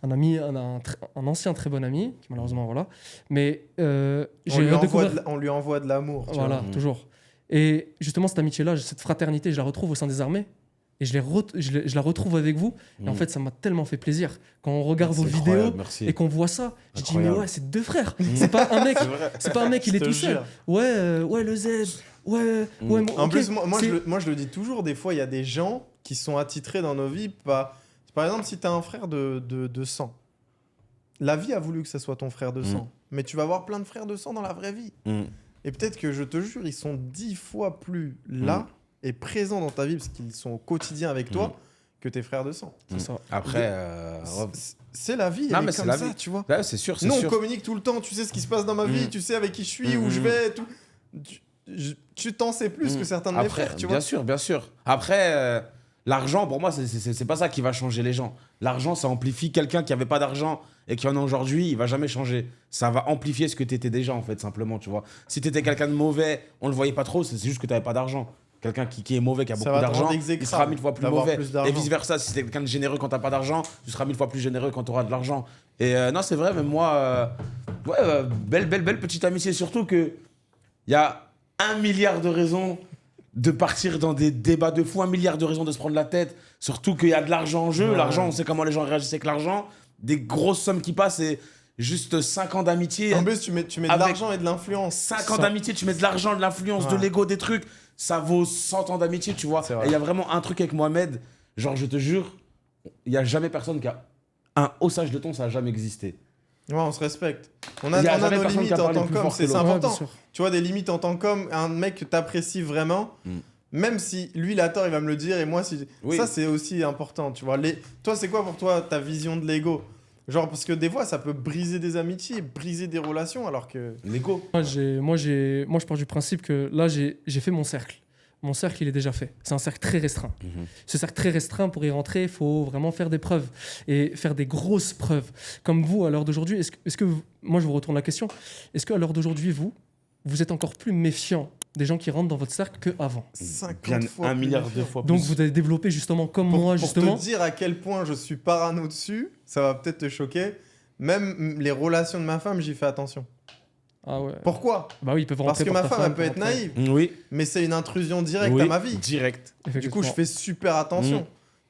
un ami, un ancien très bon ami, qui malheureusement, voilà. Mais j'ai redécouvert... On lui envoie de l'amour. tu Voilà, vois. toujours. Et justement, cette amitié-là, cette fraternité, je la retrouve au sein des armées. Et je la retrouve avec vous. Et en fait, ça m'a tellement fait plaisir. Quand on regarde vos vidéos et qu'on voit ça, je dis, mais ouais, c'est 2 frères. C'est pas un mec, il est tout seul. Ouais, le Z. Ouais, En ok. plus, moi, je le dis toujours, des fois, il y a des gens qui sont attitrés dans nos vies. Par exemple, si tu as un frère de sang, la vie a voulu que ça soit ton frère de sang. Mais tu vas avoir plein de frères de sang dans la vraie vie. Et peut-être que, je te jure, ils sont 10 fois plus là et présents dans ta vie parce qu'ils sont au quotidien avec toi que tes frères de sang. C'est ça. Après, c'est la vie, Non, elle mais est c'est comme la ça, vie. tu vois. là, c'est sûr, c'est Nous, on sûr. communique tout le temps, tu sais ce qui se passe dans ma vie, tu sais avec qui je suis, où je vais, tout. Tu t'en sais plus que certains de mes frères, tu vois. Bien sûr. Après, l'argent, pour moi, c'est pas ça qui va changer les gens. L'argent, ça amplifie quelqu'un qui avait pas d'argent et qui en a aujourd'hui, il va jamais changer. Ça va amplifier ce que tu étais déjà, en fait, simplement, tu vois. Si tu étais quelqu'un de mauvais, on le voyait pas trop, c'est juste que tu pas d'argent. Quelqu'un qui est mauvais, qui a Ça beaucoup va te d'argent, rendre il sera exécrable 1000 fois plus d'avoir mauvais. plus d'argent. Et vice-versa, si t'es quelqu'un de généreux quand t'as pas d'argent, tu seras 1000 fois plus généreux quand tu auras de l'argent. Et non, c'est vrai, même moi, belle petite amitié. Surtout qu'il y a 1 milliard de raisons de partir dans des débats de fou, 1 milliard de raisons de se prendre la tête. Surtout qu'il y a de l'argent en jeu. Ouais. L'argent, on sait comment les gens réagissent avec l'argent. Des grosses sommes qui passent et juste 5 ans d'amitié. En plus, tu mets de Avec l'argent et de l'influence. 5 ans d'amitié, tu mets de l'argent, de l'influence, de l'ego, des trucs. Ça vaut 100 ans d'amitié, tu vois. C'est Et vrai. il y a vraiment un truc avec Mohamed. Genre, je te jure, il n'y a jamais personne qui a un haussage de ton, ça n'a jamais existé. Ouais, on se respecte. On Il a y a jamais nos personne limites qui a en parlé tant plus qu'homme, fort que c'est l'autre. important. Ouais, bien sûr. Tu vois, des limites en tant qu'homme, un mec que tu apprécies vraiment, même si lui, il a tort, il va me le dire, et moi, si... Oui. Ça, c'est aussi important, tu vois. Toi, c'est quoi pour toi ta vision de l'ego? Genre, parce que des fois, ça peut briser des amitiés, briser des relations, alors que... L'ego. Moi, je pars du principe que là, j'ai fait mon cercle. Mon cercle, il est déjà fait. C'est un cercle très restreint. Ce cercle très restreint, pour y rentrer, il faut vraiment faire des preuves et faire des grosses preuves. Comme vous, à l'heure d'aujourd'hui, moi, je vous retourne la question. Est-ce qu'à l'heure d'aujourd'hui, vous êtes encore plus méfiant des gens qui rentrent dans votre cercle qu'avant? 50 fois 1 plus milliard méfiant. de fois Donc, plus. vous avez développé justement comme Pour moi, justement. te dire à quel point je suis parano dessus, ça va peut-être te choquer. Même les relations de ma femme, j'y fais attention. Ah ouais. Pourquoi? Bah oui, ils peuvent Parce rentrer que par ma ta femme, elle peut pour être rentrer. naïve, Oui. mais c'est une intrusion directe Oui. à ma vie. Direct. Du coup, je fais super attention.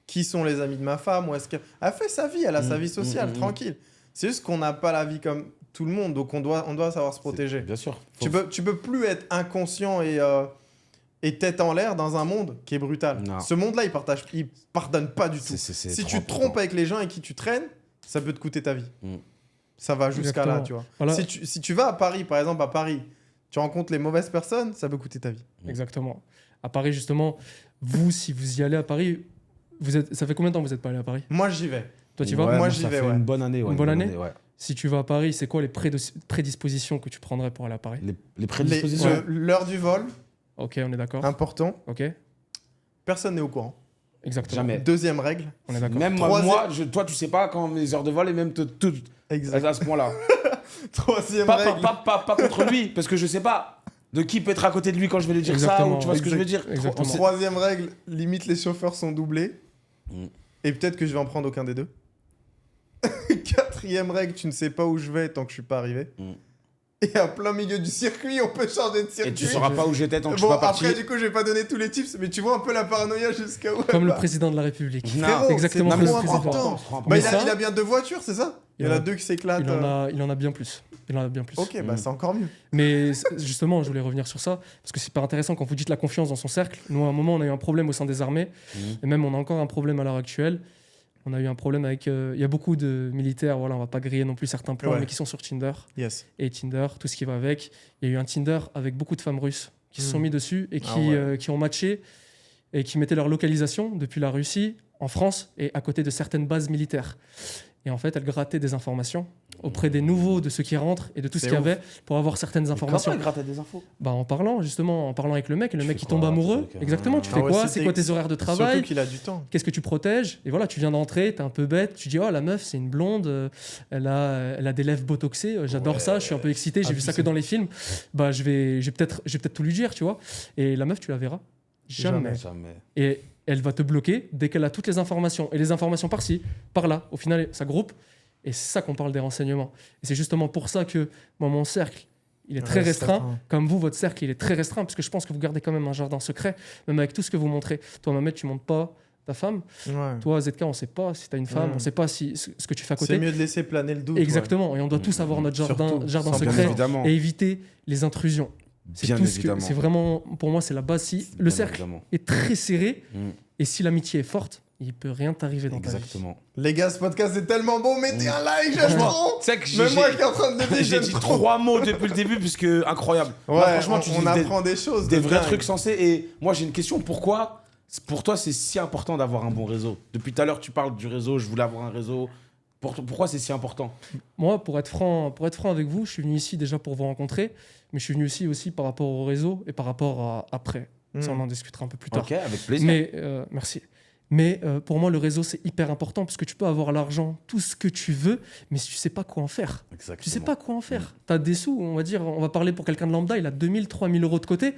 Qui sont les amis de ma femme? Ou est-ce qu'elle fait sa vie? Elle a sa vie sociale, tranquille. C'est juste qu'on n'a pas la vie comme tout le monde, donc on doit savoir se protéger. Bien sûr. Tu peux plus être inconscient et tête en l'air dans un monde qui est brutal. Non. Ce monde-là, il pardonne pas du tout. C'est Si trop tu te trompes important. avec les gens avec qui tu traînes, ça peut te coûter ta vie. Ça va jusqu'à là, Exactement. tu vois. Voilà. Si tu vas à Paris, par exemple, à Paris, tu rencontres les mauvaises personnes, ça peut coûter ta vie. Exactement. À Paris, justement, vous, si vous y allez à Paris, ça fait combien de temps que vous n'êtes pas allé à Paris? Moi, j'y vais. Toi, tu Ouais, vas? Moi, ça j'y vais, fait ouais. une bonne année. Ouais, Une bonne année ouais. Si tu vas à Paris, c'est quoi les prédispositions que tu prendrais pour aller à Paris? Les prédispositions. L'heure du vol, Ok, on est d'accord. important. Ok. Personne n'est au courant. Exactement. Jamais. Deuxième règle. On est d'accord. Même moi, toi, tu sais pas quand mes heures de vol et même tout Exact. à ce point-là. Troisième pas, règle. pas contre lui, parce que je sais pas de qui peut être à côté de lui quand je vais lui dire Exactement. ça, ou tu vois ce que je veux dire. Exactement. Troisième règle, limite les chauffeurs sont doublés. Mm. Et peut-être que je vais en prendre aucun des deux. Quatrième règle, tu ne sais pas où je vais tant que je suis pas arrivé. Mm. Et à plein milieu du circuit, on peut changer de circuit. Et tu sauras pas où j'étais tant que je Bon, suis pas parti. après, du coup, je vais pas donner tous les tips, mais tu vois un peu la paranoïa jusqu'à où Comme elle le va. président de la République. Non. Frérot, Exactement, c'est comme le trop président. important. Trop Bah, Mais il ça- a bien 2 voitures, c'est ça? Il y en a 2 qui s'éclatent. Il en a bien plus. Il en a bien plus. Ok, bah c'est encore mieux. Mais justement, je voulais revenir sur ça, parce que c'est pas intéressant quand vous dites la confiance dans son cercle. Nous, à un moment, on a eu un problème au sein des armées, et même on a encore un problème à l'heure actuelle. On a eu un problème avec... Il y a beaucoup de militaires, voilà, on va pas griller non plus certains plans, Ouais. mais qui sont sur Tinder. Yes. Et Tinder, tout ce qui va avec. Il y a eu un Tinder avec beaucoup de femmes russes qui se sont mis dessus et Ah ouais. qui ont matché et qui mettaient leur localisation depuis la Russie, en France et à côté de certaines bases militaires. Et en fait, elles grattaient des informations auprès des nouveaux, de ceux qui rentrent et de tout ce C'est qu'il y ouf. avait pour avoir certaines informations. Comment il gratte des infos? Bah, en parlant, justement, en parlant avec le mec, et le Tu mec fais il tombe quoi, amoureux. truc, Exactement, tu Ah fais ouais, quoi c'était- C'est quoi tes horaires de Surtout travail qu'il a du temps. Qu'est-ce que tu protèges? Et voilà, tu viens d'entrer, t'es un peu bête, tu dis, oh la meuf, c'est une blonde, elle a des lèvres botoxées, j'adore ça, je suis un peu excité, j'ai vu ça que dans les films. Bah, je vais peut-être tout lui dire, tu vois. Et la meuf, tu la verras jamais. Jamais. Et elle va te bloquer dès qu'elle a toutes les informations. Et les informations par-ci, par-là. Au final, ça groupe. Et c'est ça qu'on parle des renseignements. Et c'est justement pour ça que moi, mon cercle, il est très restreint. Comme vous, votre cercle, il est très restreint. Parce que je pense que vous gardez quand même un jardin secret, même avec tout ce que vous montrez. Toi, Mamet, tu montres pas ta femme. Ouais. Toi, ZK, on sait pas si tu as une femme. On sait pas si, ce que tu fais à côté. C'est mieux de laisser planer le doute. Exactement. Et on doit tous avoir notre jardin Surtout, secret. Bien évidemment. Et éviter les intrusions. C'est Bien tout ce que- évidemment. c'est vraiment, pour moi, c'est la base. Si le Bien cercle évidemment. est très serré, Mm. et si l'amitié est forte, il peut rien t'arriver dans ta vie. Exactement. Les gars, ce podcast est tellement bon. Mettez un like, j'aime trop. Tu sais que Même moi qui est en train de le dire, j'ai j'aime dit trop. 3 mots depuis le début, puisque incroyable. Ouais, Là, franchement, tu on dis apprend des choses. des de vrais dingue. trucs sensés. Et moi, j'ai une question. Pourquoi, pour toi, c'est si important d'avoir un bon réseau? Depuis tout à l'heure, tu parles du réseau. Je voulais avoir un réseau. Pourquoi c'est si important? Moi, pour être franc avec vous, je suis venu ici déjà pour vous rencontrer, mais je suis venu ici aussi par rapport au réseau et par rapport à après. Ça, on en discutera un peu plus tard. Ok, avec plaisir. Mais merci. Mais pour moi, le réseau, c'est hyper important parce que tu peux avoir l'argent, tout ce que tu veux, mais si tu sais pas quoi en faire. Exactement. Tu sais pas quoi en faire. Tu as des sous, on va dire, on va parler pour quelqu'un de lambda, il a 2000, 3000 euros de côté.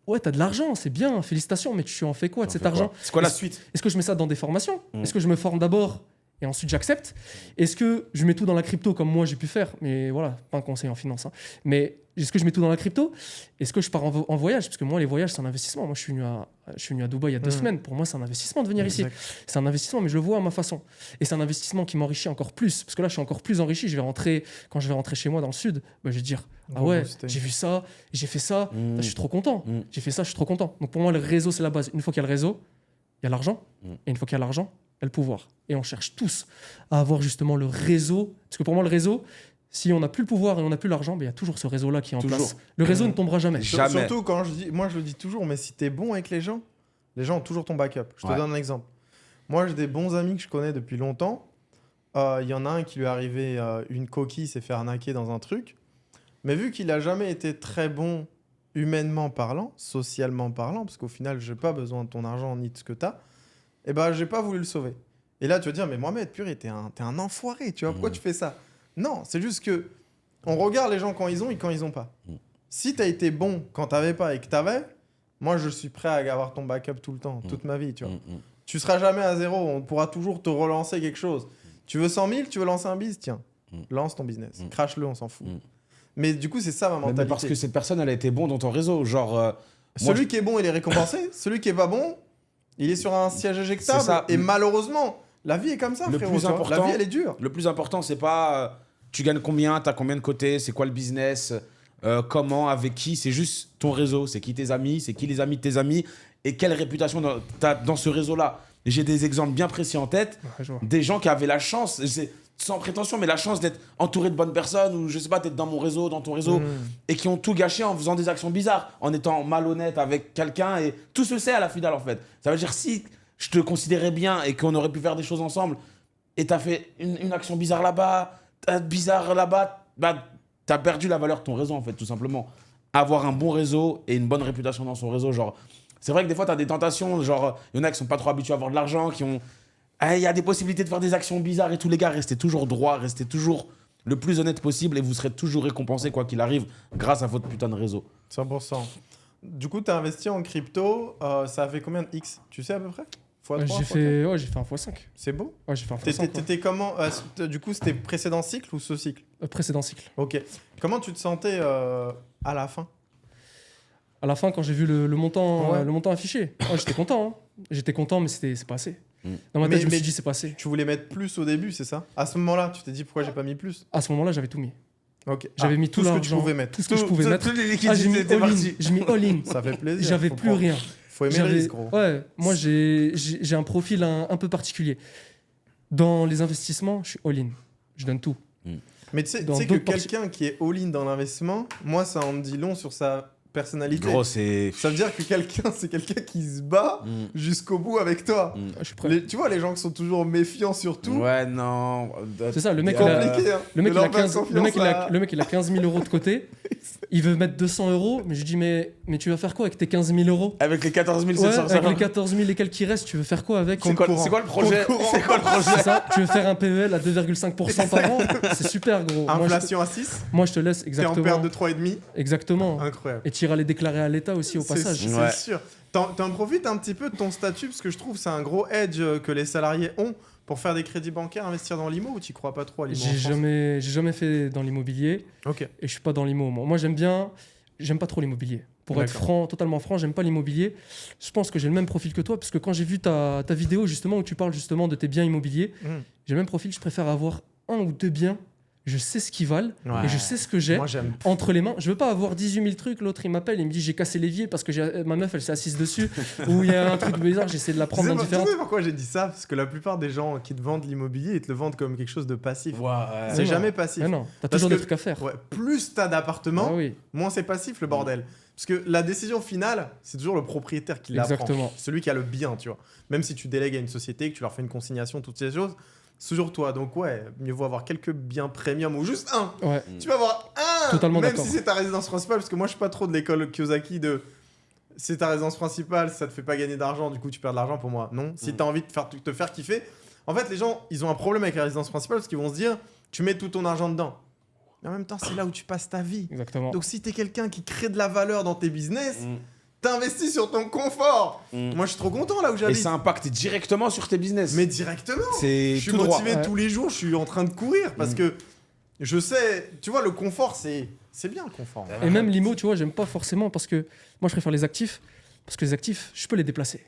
Ouais, tu as de l'argent, c'est bien, félicitations, mais tu en fais quoi de cet argent? C'est quoi la Est-ce- suite? Est-ce que je mets ça dans des formations? Est-ce que je me forme d'abord et ensuite j'accepte? Est-ce que je mets tout dans la crypto comme moi j'ai pu faire? Mais voilà, pas un conseil en finance. Hein. Mais est-ce que je mets tout dans la crypto? Est-ce que je pars en voyage? Parce que moi, les voyages, c'est un investissement. Moi, je suis venu à Dubaï il y a 2 semaines. Pour moi, c'est un investissement de venir ici. C'est un investissement, mais je le vois à ma façon. Et c'est un investissement qui m'enrichit encore plus. Parce que là, je suis encore plus enrichi. Quand je vais rentrer chez moi dans le sud, bah, je vais dire, ah ouais, j'ai vu ça, j'ai fait ça, je suis trop content. J'ai fait ça, je suis trop content. Donc pour moi, le réseau, c'est la base. Une fois qu'il y a le réseau, il y a l'argent. Et une fois qu'il y a l'argent, il y a le pouvoir. Et on cherche tous à avoir justement le réseau. Parce que pour moi, le réseau, si on n'a plus le pouvoir et on n'a plus l'argent, il y a toujours ce réseau-là qui est en place. Le réseau ne tombera jamais. Jamais. Surtout quand moi je le dis toujours, mais si t'es bon avec les gens ont toujours ton backup. Je te donne un exemple. Moi, j'ai des bons amis que je connais depuis longtemps. Il y en a un qui lui est arrivé une coquille, il s'est fait arnaquer dans un truc. Mais vu qu'il a jamais été très bon humainement parlant, socialement parlant, parce qu'au final, j'ai pas besoin de ton argent ni de ce que t'as, et ben j'ai pas voulu le sauver. Et là, tu vas dire, mais Mohamed, purée, t'es un enfoiré, tu vois, pourquoi tu fais ça? Non, c'est juste que on regarde les gens quand ils ont et quand ils ont pas. Si t'as été bon quand t'avais pas et que t'avais, moi je suis prêt à avoir ton backup tout le temps, toute ma vie, tu vois. Tu seras jamais à zéro, on pourra toujours te relancer quelque chose. Tu veux 100 000, tu veux lancer un biz, tiens, lance ton business, crache-le, on s'en fout. Mais du coup, c'est ça ma mentalité. Mais parce que cette personne, elle a été bon dans ton réseau, genre. Celui qui est bon, il est récompensé. Celui qui est pas bon, il est sur un siège éjectable. C'est ça. Et malheureusement, la vie est comme ça, Le frérot. plus tu vois. important- La vie, elle est dure. Le plus important, c'est pas tu gagnes combien, t'as combien de côtés, c'est quoi le business, comment, avec qui, c'est juste ton réseau, c'est qui tes amis, c'est qui les amis de tes amis et quelle réputation t'as dans ce réseau-là. Et j'ai des exemples bien précis en tête, Ouais, je vois. des gens qui avaient la chance, sans prétention, mais la chance d'être entouré de bonnes personnes ou je sais pas, d'être dans mon réseau, dans ton réseau et qui ont tout gâché en faisant des actions bizarres, en étant malhonnête avec quelqu'un et tout se sait à la finale en fait. Ça veut dire si je te considérais bien et qu'on aurait pu faire des choses ensemble et t'as fait une action bizarre là-bas, bah, t'as perdu la valeur de ton réseau en fait, tout simplement. Avoir un bon réseau et une bonne réputation dans son réseau, genre c'est vrai que des fois, tu as des tentations. Genre, il y en a qui sont pas trop habitués à avoir de l'argent, qui ont. Il y a des possibilités de faire des actions bizarres et tout. Les gars, restez toujours droit, restez toujours le plus honnête possible et vous serez toujours récompensé, quoi qu'il arrive, grâce à votre putain de réseau. 100%. Du coup, tu as investi en crypto. Ça a fait combien de X? Tu sais à peu près? J'ai fait un x5. C'est beau. Ouais, j'ai fait un x5. T'étais comment du coup, c'était précédent cycle ou ce cycle? Précédent cycle. Ok. Comment tu te sentais à la fin? À la fin, quand j'ai vu le montant, Ouais. le montant affiché, j'étais content. Hein. J'étais content, mais c'est pas assez. Dans ma tête, je me suis dit, c'est pas assez. Tu voulais mettre plus au début, c'est ça? À ce moment-là, tu t'es dit pourquoi j'ai pas mis plus? À ce moment-là, j'avais tout mis. Ok. J'avais mis tout ce que tu l'argent, pouvais mettre. tout ce que je pouvais mettre. Toutes les J'ai liquidités mis étaient all-in. parties. J'ai mis all-in. Ça fait plaisir. J'avais faut plus prendre. rien. Faut aimer le risque, gros. Ouais, moi j'ai un profil un peu particulier. Dans les investissements, je suis all-in. Je donne tout. Mais tu sais Dans que d'autres quelqu'un qui est all-in dans l'investissement, moi, ça en dit long sur sa personnalité. Gros, c'est. Ça veut dire que c'est quelqu'un qui se bat jusqu'au bout avec toi. Je suis prêt. Tu vois, les gens qui sont toujours méfiants sur tout. Ouais, non. C'est ça, le mec, Compliqué, hein. le mec, De il a leur faire 15 confiance le mec, il à- a, le mec, il a 15 000 euros de côté. Il veut mettre 200 euros. Mais je dis, mais tu vas faire quoi avec tes 15 000 euros? Avec les 14 Ouais, 700 avec les 14 000 et quelques qui restent, tu veux faire quoi avec? C'est quoi le projet? Compte courant. C'est quoi le projet? C'est ça, tu veux faire un PEL à 2,5% par an? C'est super, gros. Inflation à 6, Moi, je te laisse t'es en exactement. perte de 3,5. Exactement. Incroyable. Et tu iras les déclarer à l'État aussi au passage. C'est Ouais. sûr. T'en profites un petit peu de ton statut parce que je trouve que c'est un gros edge que les salariés ont pour faire des crédits bancaires, investir dans l'IMO ou tu crois pas trop à l'IMO en France? J'ai jamais fait dans l'immobilier Ok. et je suis pas dans l'IMO. Moi, j'aime pas trop l'immobilier. Pour être D'accord. franc, totalement franc, j'aime pas l'immobilier. Je pense que j'ai le même profil que toi parce que quand j'ai vu ta vidéo justement où tu parles justement de tes biens immobiliers, j'ai le même profil. Je préfère avoir un ou deux biens. Je sais ce qu'ils valent Ouais. et je sais ce que j'ai Moi j'aime. entre les mains. Je veux pas avoir 18 000 trucs. L'autre il m'appelle, il me dit j'ai cassé l'évier parce que ma meuf elle s'est assise dessus ou il y a un truc bizarre. J'essaie de la prendre dans Tu différentes. sais pourquoi j'ai dit ça? Parce que la plupart des gens qui te vendent l'immobilier, ils te le vendent comme quelque chose de passif. Ouais. C'est non. jamais passif. Ah non, t'as Parce toujours que- des trucs à faire. Ouais, plus t'as d'appartements, Ah oui, moins c'est passif le bordel. Parce que la décision finale, c'est toujours le propriétaire qui la prend. exactement. Celui qui a le bien, tu vois. Même si tu délègues à une société, que tu leur fais une consignation, toutes ces choses, c'est toujours toi. Donc ouais, mieux vaut avoir quelques biens premium ou juste un. Ouais. Tu vas avoir un, Totalement même d'accord. si c'est ta résidence principale, parce que moi je suis pas trop de l'école Kiyosaki de c'est ta résidence principale, ça te fait pas gagner d'argent, du coup tu perds de l'argent pour moi. Non, si t'as envie de te faire kiffer. En fait, les gens, ils ont un problème avec la résidence principale parce qu'ils vont se dire, tu mets tout ton argent dedans. Mais en même temps, c'est là où tu passes ta vie. Exactement. Donc si t'es quelqu'un qui crée de la valeur dans tes business, t'investis sur ton confort. Moi je suis trop content là où Et j'habite. ça impacte directement sur tes business. Mais directement. c'est Je suis tout droit. motivé Ouais. tous les jours, je suis en train de courir parce que je sais, tu vois, le confort, c'est bien le confort. Et même l'IMO, tu vois, j'aime pas forcément parce que moi je préfère les actifs parce que les actifs, je peux les déplacer.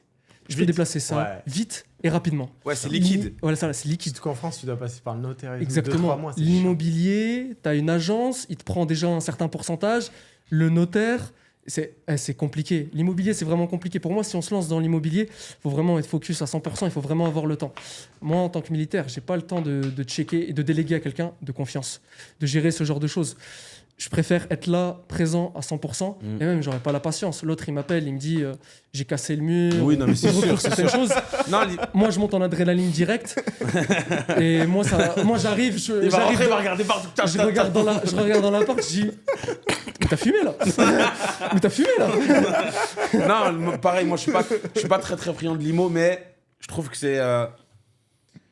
Je peux Vite. déplacer ça Ouais. vite et rapidement. Ouais, c'est liquide. Voilà, ça, c'est liquide. Surtout qu'en France, tu dois passer par le notaire et tout, Exactement. 2-3 mois. c'est chiant. L'immobilier, tu as une agence, il te prend déjà un certain pourcentage. Le notaire, c'est compliqué. L'immobilier, c'est vraiment compliqué. Pour moi, si on se lance dans l'immobilier, il faut vraiment être focus à 100%, il faut vraiment avoir le temps. Moi, en tant que militaire, j'ai pas le temps de checker et de déléguer à quelqu'un de confiance, de gérer ce genre de choses. Je préfère être là, présent à 100%, et même, j'aurais pas la patience. L'autre, il m'appelle, il me dit j'ai cassé le mur. Oui, non, mais c'est Retour sûr, sur certaines choses. Non, Moi, je monte en adrénaline direct. Et moi, j'arrive. il va rentrer, il va regarder partout. Je regarde dans la porte, je dis mais t'as fumé là. Mais t'as fumé là. Non, pareil, moi je suis pas très très friand de l'IMO, mais je trouve que c'est.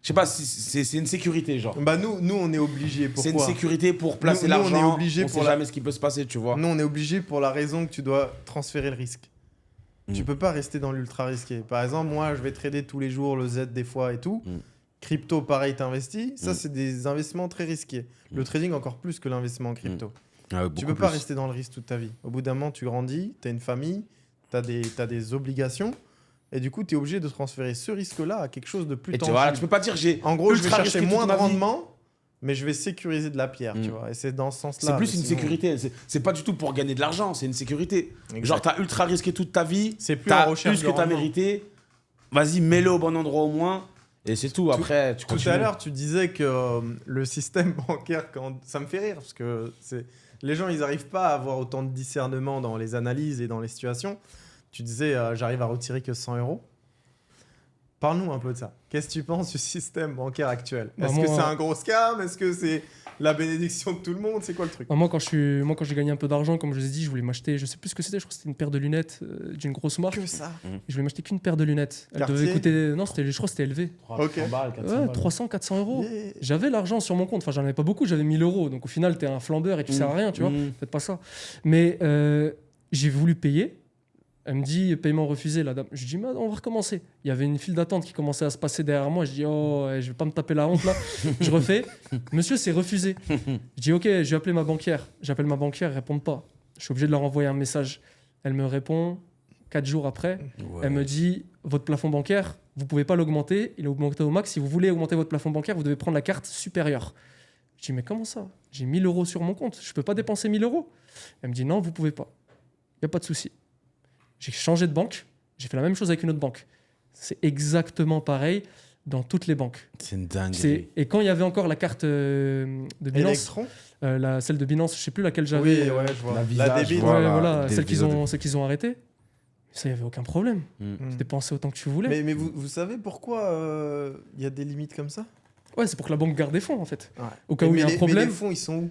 Je sais pas, c'est une sécurité, genre. Bah nous on est obligés. C'est une Pourquoi? sécurité pour placer Nous, on l'argent. est obligé on pour sait jamais ce qui peut se passer, tu vois. Nous, on est obligés pour la raison que tu dois transférer le risque. Tu peux pas rester dans l'ultra risqué. Par exemple, moi, je vais trader tous les jours le Z des fois et tout. Crypto, pareil, t'investis. Ça, c'est des investissements très risqués. Le trading, encore plus que l'investissement en crypto. Tu peux pas rester dans le risque toute ta vie. Au bout d'un moment, tu grandis, tu as une famille, tu as des obligations. Et du coup, tu es obligé de transférer ce risque-là à quelque chose de plus Et tu tangible. vois, tu peux pas dire j'ai. En gros, je vais ultra chercher risqué moins toute de ma vie. rendement, mais je vais sécuriser de la pierre, tu vois. Et c'est dans ce sens-là. C'est plus mais une sinon- sécurité. C'est pas du tout pour gagner de l'argent, c'est une sécurité. Exact. Genre, t'as ultra risqué toute ta vie. C'est plus T'as en recherche plus de que t'as rendement. mérité. Vas-y, mets-le au bon endroit au moins. Et c'est tout. Après, tu Tout continues. à l'heure, tu disais que le système bancaire, ça me fait rire, parce que les gens, ils n'arrivent pas à avoir autant de discernement dans les analyses et dans les situations. Tu disais, j'arrive à retirer que 100 euros. Parle-nous un peu de ça. Qu'est-ce que tu penses du système bancaire actuel? Bah, Est-ce moi, que c'est un gros scam? Est-ce que c'est la bénédiction de tout le monde? C'est quoi le truc? Moi, quand j'ai gagné un peu d'argent, comme je vous ai dit, je voulais m'acheter, je sais plus ce que c'était, je crois que c'était une paire de lunettes d'une grosse marque. Que ça. Je voulais m'acheter qu'une paire de lunettes. Elle Cartier. devait coûter, non, je crois que c'était élevé. 300 Ok. balles, 400 Ouais, balles. 300, 400 euros. Yeah. J'avais l'argent sur mon compte, enfin j'en avais pas beaucoup, j'avais 1000 euros. Donc au final, t'es un flambeur et tu sers à rien, tu vois. Faites pas ça. Mais j'ai voulu payer. Elle me dit paiement refusé, la dame. Je dis mais on va recommencer. Il y avait une file d'attente qui commençait à se passer derrière moi. Je dis oh, je vais pas me taper la honte là. Je refais. Monsieur, c'est refusé. Je dis ok, je vais appeler ma banquière. J'appelle ma banquière, elle répond pas. Je suis obligé de leur envoyer un message. Elle me répond 4 jours après. Ouais. Elle me dit votre plafond bancaire, vous pouvez pas l'augmenter. Il est augmenté au max. Si vous voulez augmenter votre plafond bancaire, vous devez prendre la carte supérieure. Je dis mais comment ça? J'ai 1000 euros sur mon compte. Je peux pas dépenser 1000 euros. Elle me dit non, vous pouvez pas. Il y a pas de souci. J'ai changé de banque, j'ai fait la même chose avec une autre banque. C'est exactement pareil dans toutes les banques. C'est une dinguerie. Et quand il y avait encore la carte de Binance, Electron? celle de Binance, je sais plus laquelle j'avais. Oui, ouais, je vois. La Visa, La je débit. vois. Voilà, voilà, des celle Visa qu'ils ont arrêtée. Ça, il n'y avait aucun problème. Mm. Tu dépensais autant que tu voulais. Mais vous savez pourquoi il y a des limites comme ça? Ouais, c'est pour que la banque garde des fonds, en fait. Ouais. Au cas où il y a un Mais problème, les fonds, ils sont où?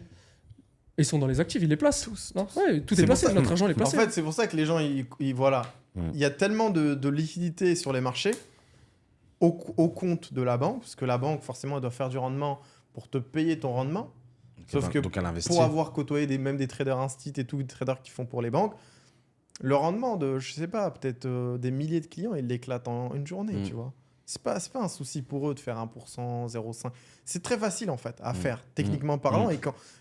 ils sont dans les actifs, ils les placent. Tous. Non ouais, tout C'est est pour placé, ça- notre argent est En placé. fait, c'est pour ça que les gens, voilà. Mm. Il y a tellement de liquidités sur les marchés au compte de la banque, parce que la banque, forcément, elle doit faire du rendement pour te payer ton rendement. Sauf que donc elle investit. pour avoir côtoyé même des traders instit et tout, des traders qui font pour les banques, le rendement de, je sais pas, peut-être des milliers de clients, il l'éclate en une journée, tu vois. C'est pas un souci pour eux de faire 1%, 0,5%. C'est très facile, en fait, à faire, techniquement parlant. Et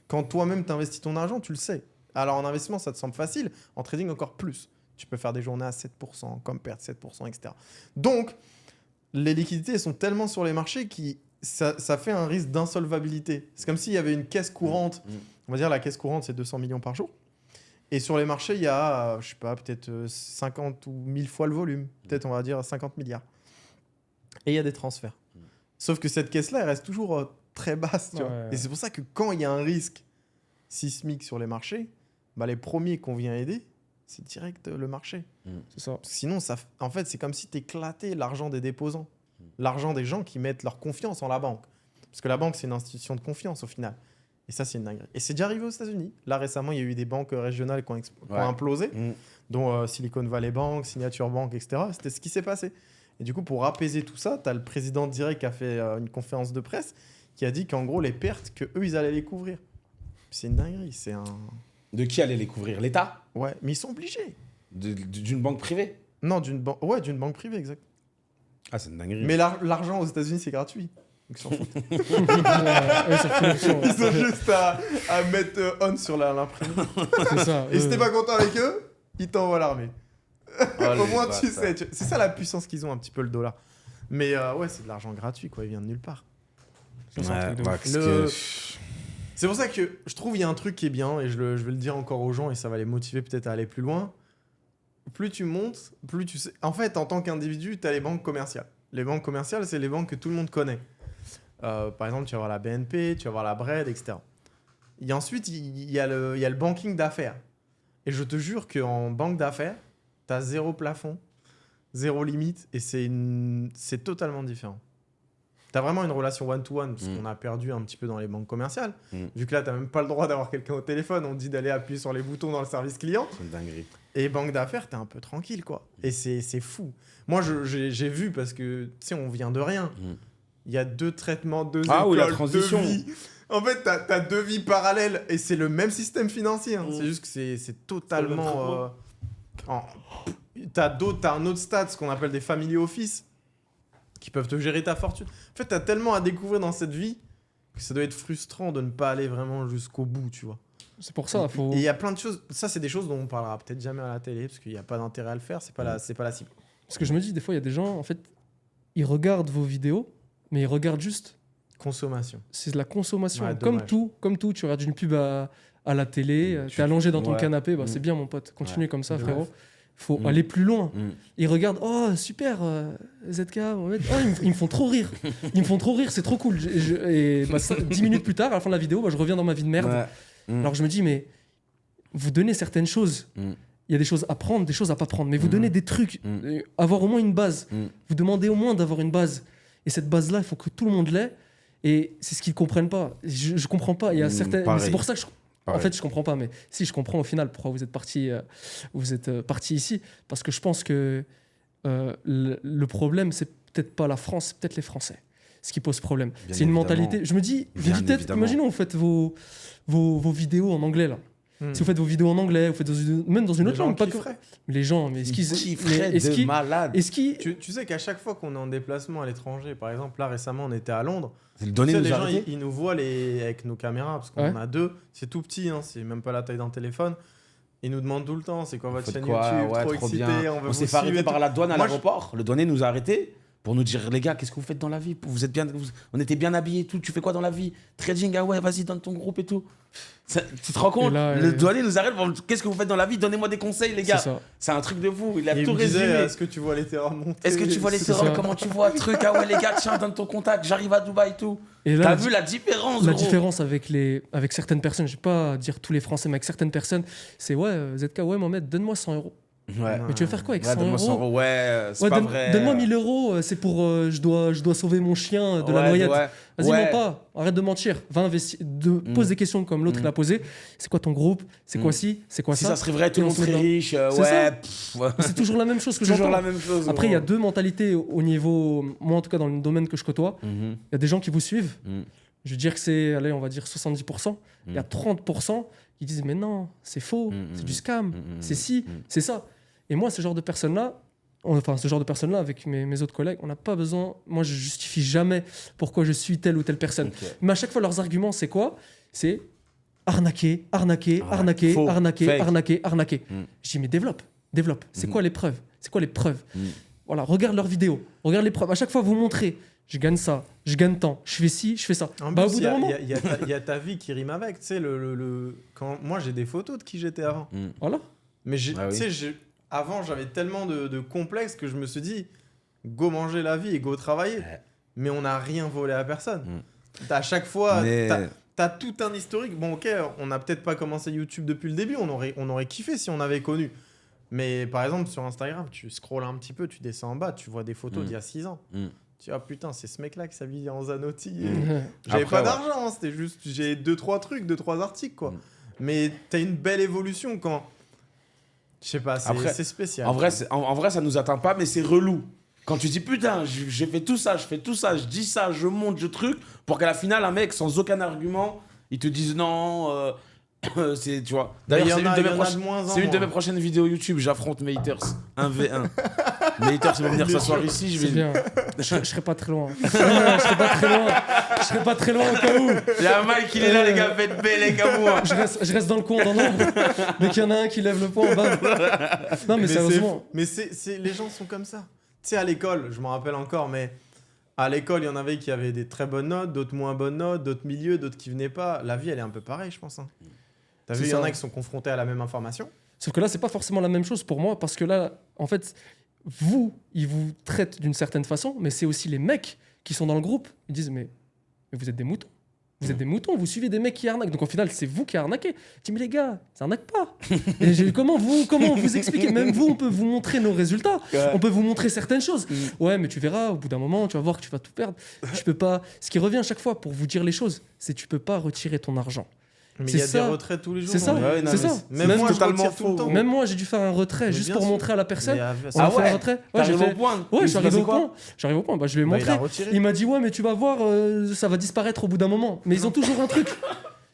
quand toi-même t'investis ton argent, tu le sais. Alors, en investissement, ça te semble facile. En trading, encore plus. Tu peux faire des journées à 7%, comme perdre 7%, etc. Donc, les liquidités elles sont tellement sur les marchés que ça fait un risque d'insolvabilité. C'est comme s'il y avait une caisse courante. On va dire la caisse courante, c'est 200 millions par jour. Et sur les marchés, il y a, je sais pas, peut-être 50 ou 1000 fois le volume. Peut-être, on va dire, 50 milliards. Et il y a des transferts. Sauf que cette caisse-là, elle reste toujours très basse. Tu vois. Ouais. Et c'est pour ça que quand il y a un risque sismique sur les marchés, bah, les premiers qu'on vient aider, c'est direct le marché. C'est ça. Sinon, en fait, c'est comme si tu éclatais l'argent des déposants. L'argent des gens qui mettent leur confiance en la banque. Parce que la banque, c'est une institution de confiance au final. Et ça, c'est une dinguerie. Et c'est déjà arrivé aux États-Unis. Là, récemment, il y a eu des banques régionales qui ont implosé, dont Silicon Valley Bank, Signature Bank, etc. C'était ce qui s'est passé. Et du coup, pour apaiser tout ça, tu as le président direct qui a fait une conférence de presse qui a dit qu'en gros, les pertes, qu'eux, ils allaient les couvrir. C'est une dinguerie. C'est un... De qui allait les couvrir? L'État? Ouais, mais ils sont obligés. D'une banque privée? Non, d'une banque privée, exact. Ah, c'est une dinguerie. Mais l'argent aux États-Unis, c'est gratuit. Donc, ils s'en foutent. Ouais, ça fait l'option. Ils ont juste à mettre on sur l'imprimante. C'est ça. Et si t'es pas content avec eux, ils t'envoient l'armée. Oh, Au les moins, tu bâtards. sais. C'est ça la puissance qu'ils ont, un petit peu, le dollar. Mais ouais, c'est de l'argent gratuit, quoi. Il vient de nulle part. Ça, c'est un truc de ouf. parce Le- que- C'est pour ça que je trouve il y a un truc qui est bien, et je vais le dire encore aux gens, et ça va les motiver peut-être à aller plus loin. Plus tu montes, plus tu sais. En fait, en tant qu'individu, tu as les banques commerciales. Les banques commerciales, c'est les banques que tout le monde connaît. Par exemple, tu vas avoir la BNP, tu vas avoir la BRED, etc. Et ensuite, il y a le banking d'affaires. Et je te jure qu'en banque d'affaires, tu as zéro plafond, zéro limite, et c'est totalement différent. Tu as vraiment une relation one-to-one, parce qu'on a perdu un petit peu dans les banques commerciales. Vu que là, tu n'as même pas le droit d'avoir quelqu'un au téléphone, on te dit d'aller appuyer sur les boutons dans le service client. C'est une dinguerie. Et banque d'affaires, t'es un peu tranquille, quoi. Et c'est fou. Moi, j'ai vu, parce que, tu sais, on vient de rien. Il y a 2 traitements, 2 Ah écoles, oui, la 2 transition. vies. En fait, t'as 2 vies parallèles, et c'est le même système financier. Hein. C'est juste que c'est totalement... T'as un autre stade, ce qu'on appelle des family office, qui peuvent te gérer ta fortune. En fait, t'as tellement à découvrir dans cette vie que ça doit être frustrant de ne pas aller vraiment jusqu'au bout, tu vois. C'est pour ça, faut... Et il y a plein de choses. Ça, c'est des choses dont on parlera peut-être jamais à la télé parce qu'il n'y a pas d'intérêt à le faire. C'est pas la cible. Parce que je me dis, des fois, il y a des gens, en fait, ils regardent vos vidéos, mais ils regardent juste. Consommation. C'est de la consommation. Ouais, comme dommage. tout, tu regardes une pub à la télé, t'es allongé dans ton Ouais. canapé, bah, c'est bien, mon pote. Continue comme ça, De frérot. ouf. Faut aller plus loin. Mm. Ils regardent, oh super, ZK, Mohamed. Oh, ils me font trop rire. Ils me font trop rire, c'est trop cool. Et 10 minutes plus tard, à la fin de la vidéo, bah, je reviens dans ma vie de merde. Ouais. Alors je me dis, mais vous donnez certaines choses, il y a des choses à prendre, des choses à pas prendre. Mais vous donnez des trucs, avoir au moins une base. Vous demandez au moins d'avoir une base. Et cette base-là, il faut que tout le monde l'ait. Et c'est ce qu'ils ne comprennent pas. Je comprends pas. Il y a certaines... C'est pour ça que en fait, je comprends pas. Mais si, je comprends au final pourquoi vous êtes parti ici. Parce que je pense que le problème, c'est peut-être pas la France, c'est peut-être les Français. Ce qui pose problème. C'est une mentalité. Je me dis peut-être, imaginons, vous faites vos vidéos en anglais, là. Si vous faites vos vidéos en anglais, vous faites même dans une autre langue, pas que les gens, mais est-ce qu'ils malade. Tu sais qu'à chaque fois qu'on est en déplacement à l'étranger, par exemple, là récemment on était à Londres, les gens ils nous voient avec nos caméras parce qu'on en a 2, c'est tout petit, hein, c'est même pas la taille d'un téléphone. Ils nous demandent tout le temps, c'est quoi votre chaîne YouTube, trop excité, on s'est fait arrêter par la douane à l'aéroport, le douanier nous a arrêtés. Pour nous dire, les gars, qu'est-ce que vous faites dans la vie? On était bien habillés et tout. Tu fais quoi dans la vie? Trading, ah ouais, vas-y, donne ton groupe et tout. Tu te rends compte? Le douanier nous arrête. Qu'est-ce que vous faites dans la vie? Donnez-moi des conseils, les gars. C'est un truc de fou. Il a tout résumé. Est-ce que tu vois les terrains monter? Est-ce que tu vois les terrains? Comment tu vois le truc? Ah ouais, les gars, tiens, donne ton contact. J'arrive à Dubaï et tout. T'as vu la différence? La différence avec certaines personnes, je vais pas dire tous les Français, mais avec certaines personnes, c'est ZK, Mohamed, donne-moi 100 €. Ouais. Mais tu veux faire quoi avec 100 donne-moi 100 €? Ouais, c'est pas vrai. Donne-moi 1000 €, c'est pour je dois sauver mon chien de la noyade. Vas-y, mens pas, arrête de mentir. Pose des questions comme l'autre l'a posé. C'est quoi ton groupe? C'est quoi ci? C'est quoi ça? Si ça serait vrai, tout le monde serait riche. C'est toujours la même chose que j'entends. Après, il y a deux mentalités au niveau, moi en tout cas dans le domaine que je côtoie. Il y a des gens qui vous suivent. Je veux dire que c'est, allez, on va dire 70%. Il y a 30% qui disent mais non, c'est faux, c'est du scam, c'est ci, c'est ça. Et moi, ce genre de personnes-là, avec mes autres collègues, on n'a pas besoin. Moi, je justifie jamais pourquoi je suis telle ou telle personne. Okay. Mais à chaque fois, leurs arguments, c'est quoi? C'est arnaquer. Je dis mais développe. C'est quoi les preuves? Voilà, regarde leurs vidéos, regarde les preuves. À chaque fois, vous montrez. Je gagne ça, je gagne tant, je fais ci, je fais ça. Au bout d'un moment, il y a ta vie qui rime avec. Tu sais, quand moi j'ai des photos de qui j'étais avant. Voilà. Mais avant, j'avais tellement de complexes que je me suis dit, go manger la vie et go travailler. Mais on n'a rien volé à personne. À chaque fois, t'as tout un historique. Bon, ok, on n'a peut-être pas commencé YouTube depuis le début. On aurait kiffé si on avait connu. Mais par exemple, sur Instagram, tu scrolles un petit peu, tu descends en bas, tu vois des photos d'il y a 6 ans. Tu vois, putain, c'est ce mec-là qui s'habillait en Zanotti. J'avais pas d'argent, c'était juste, j'ai 2-3 trucs, 2-3 articles, quoi. Mais t'as une belle évolution quand... Je sais pas, c'est spécial. En vrai, ça nous atteint pas, mais c'est relou. Quand tu dis, putain, j'ai fait tout ça, je dis ça, je monte, je truc, pour qu'à la finale, un mec, sans aucun argument, il te dise non... tu vois. D'ailleurs, c'est une de mes prochaines vidéos YouTube. J'affronte mes haters 1v1. Mes haters, ils vont venir s'asseoir ici. Je serai pas très loin. Je serai pas très loin au cas où. Il y a un Mike, il est là, les gars. Faites paix, les gars. Moi. Je reste dans le coin, dans l'ombre. Dès qu'il y en a un qui lève le poing, bam. Non, mais sérieusement. Mais les gens sont comme ça. Tu sais, à l'école, je m'en rappelle encore, mais à l'école, il y en avait qui avaient des très bonnes notes, d'autres moins bonnes notes, d'autres milieux, d'autres qui venaient pas. La vie, elle est un peu pareille, je pense. T'as vu, il y en a qui sont confrontés à la même information. Mais là, c'est pas forcément la même chose pour moi, parce que là, en fait, ils vous traitent d'une certaine façon, mais c'est aussi les mecs qui sont dans le groupe. Ils disent, mais vous êtes des moutons. Vous êtes des moutons, vous suivez des mecs qui arnaquent. Donc au final, c'est vous qui arnaquez. Je dis, mais les gars, ça arnaque pas. Et comment vous expliquer? Même vous, on peut vous montrer nos résultats. On peut vous montrer certaines choses. Ouais, mais tu verras, au bout d'un moment, tu vas voir que tu vas tout perdre. Tu peux pas... Ce qui revient à chaque fois pour vous dire les choses, c'est que tu peux pas retirer ton argent. Mais il y a des retraits tous les jours. C'est ça. Même moi, totalement faux. Même moi, j'ai dû faire un retrait juste pour montrer à la personne. On a fait un retrait. J'arrive au point. Ouais, j'arrive au point. Bah, je lui ai montré. Il m'a dit ouais, mais tu vas voir, ça va disparaître au bout d'un moment. Mais ils ont toujours un truc.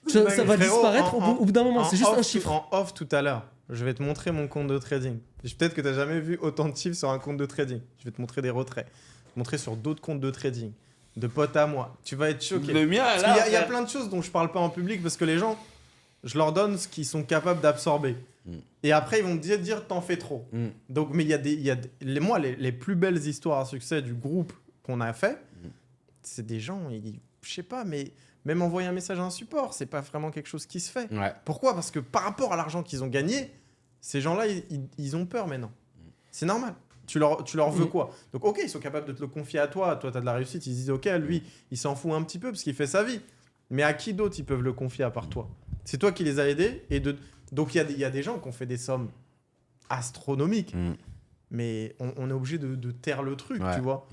Ça va disparaître au bout d'un moment. C'est juste un chiffre. En off tout à l'heure, je vais te montrer mon compte de trading. Peut-être que tu n'as jamais vu autant de chiffres sur un compte de trading. Je vais te montrer des retraits. Je vais te montrer sur d'autres comptes de trading. De potes à moi. Tu vas être choqué. Le mien, là. Il y a plein de choses dont je parle pas en public parce que les gens, je leur donne ce qu'ils sont capables d'absorber. Et après, ils vont me dire t'en fais trop. Donc, mais les plus belles histoires à succès du groupe qu'on a fait, c'est des gens, je sais pas, mais même envoyer un message à un support, c'est pas vraiment quelque chose qui se fait. Pourquoi? Parce que par rapport à l'argent qu'ils ont gagné, ces gens-là, ils ont peur maintenant. C'est normal. Tu leur veux quoi? Donc, ok, ils sont capables de te le confier à toi. Toi, tu as de la réussite. Ils disent, ok, lui, il s'en fout un petit peu parce qu'il fait sa vie. Mais à qui d'autre ils peuvent le confier à part toi? C'est toi qui les as aidés. Donc, il y a des gens qui ont fait des sommes astronomiques. Mais on est obligé de taire le truc, tu vois.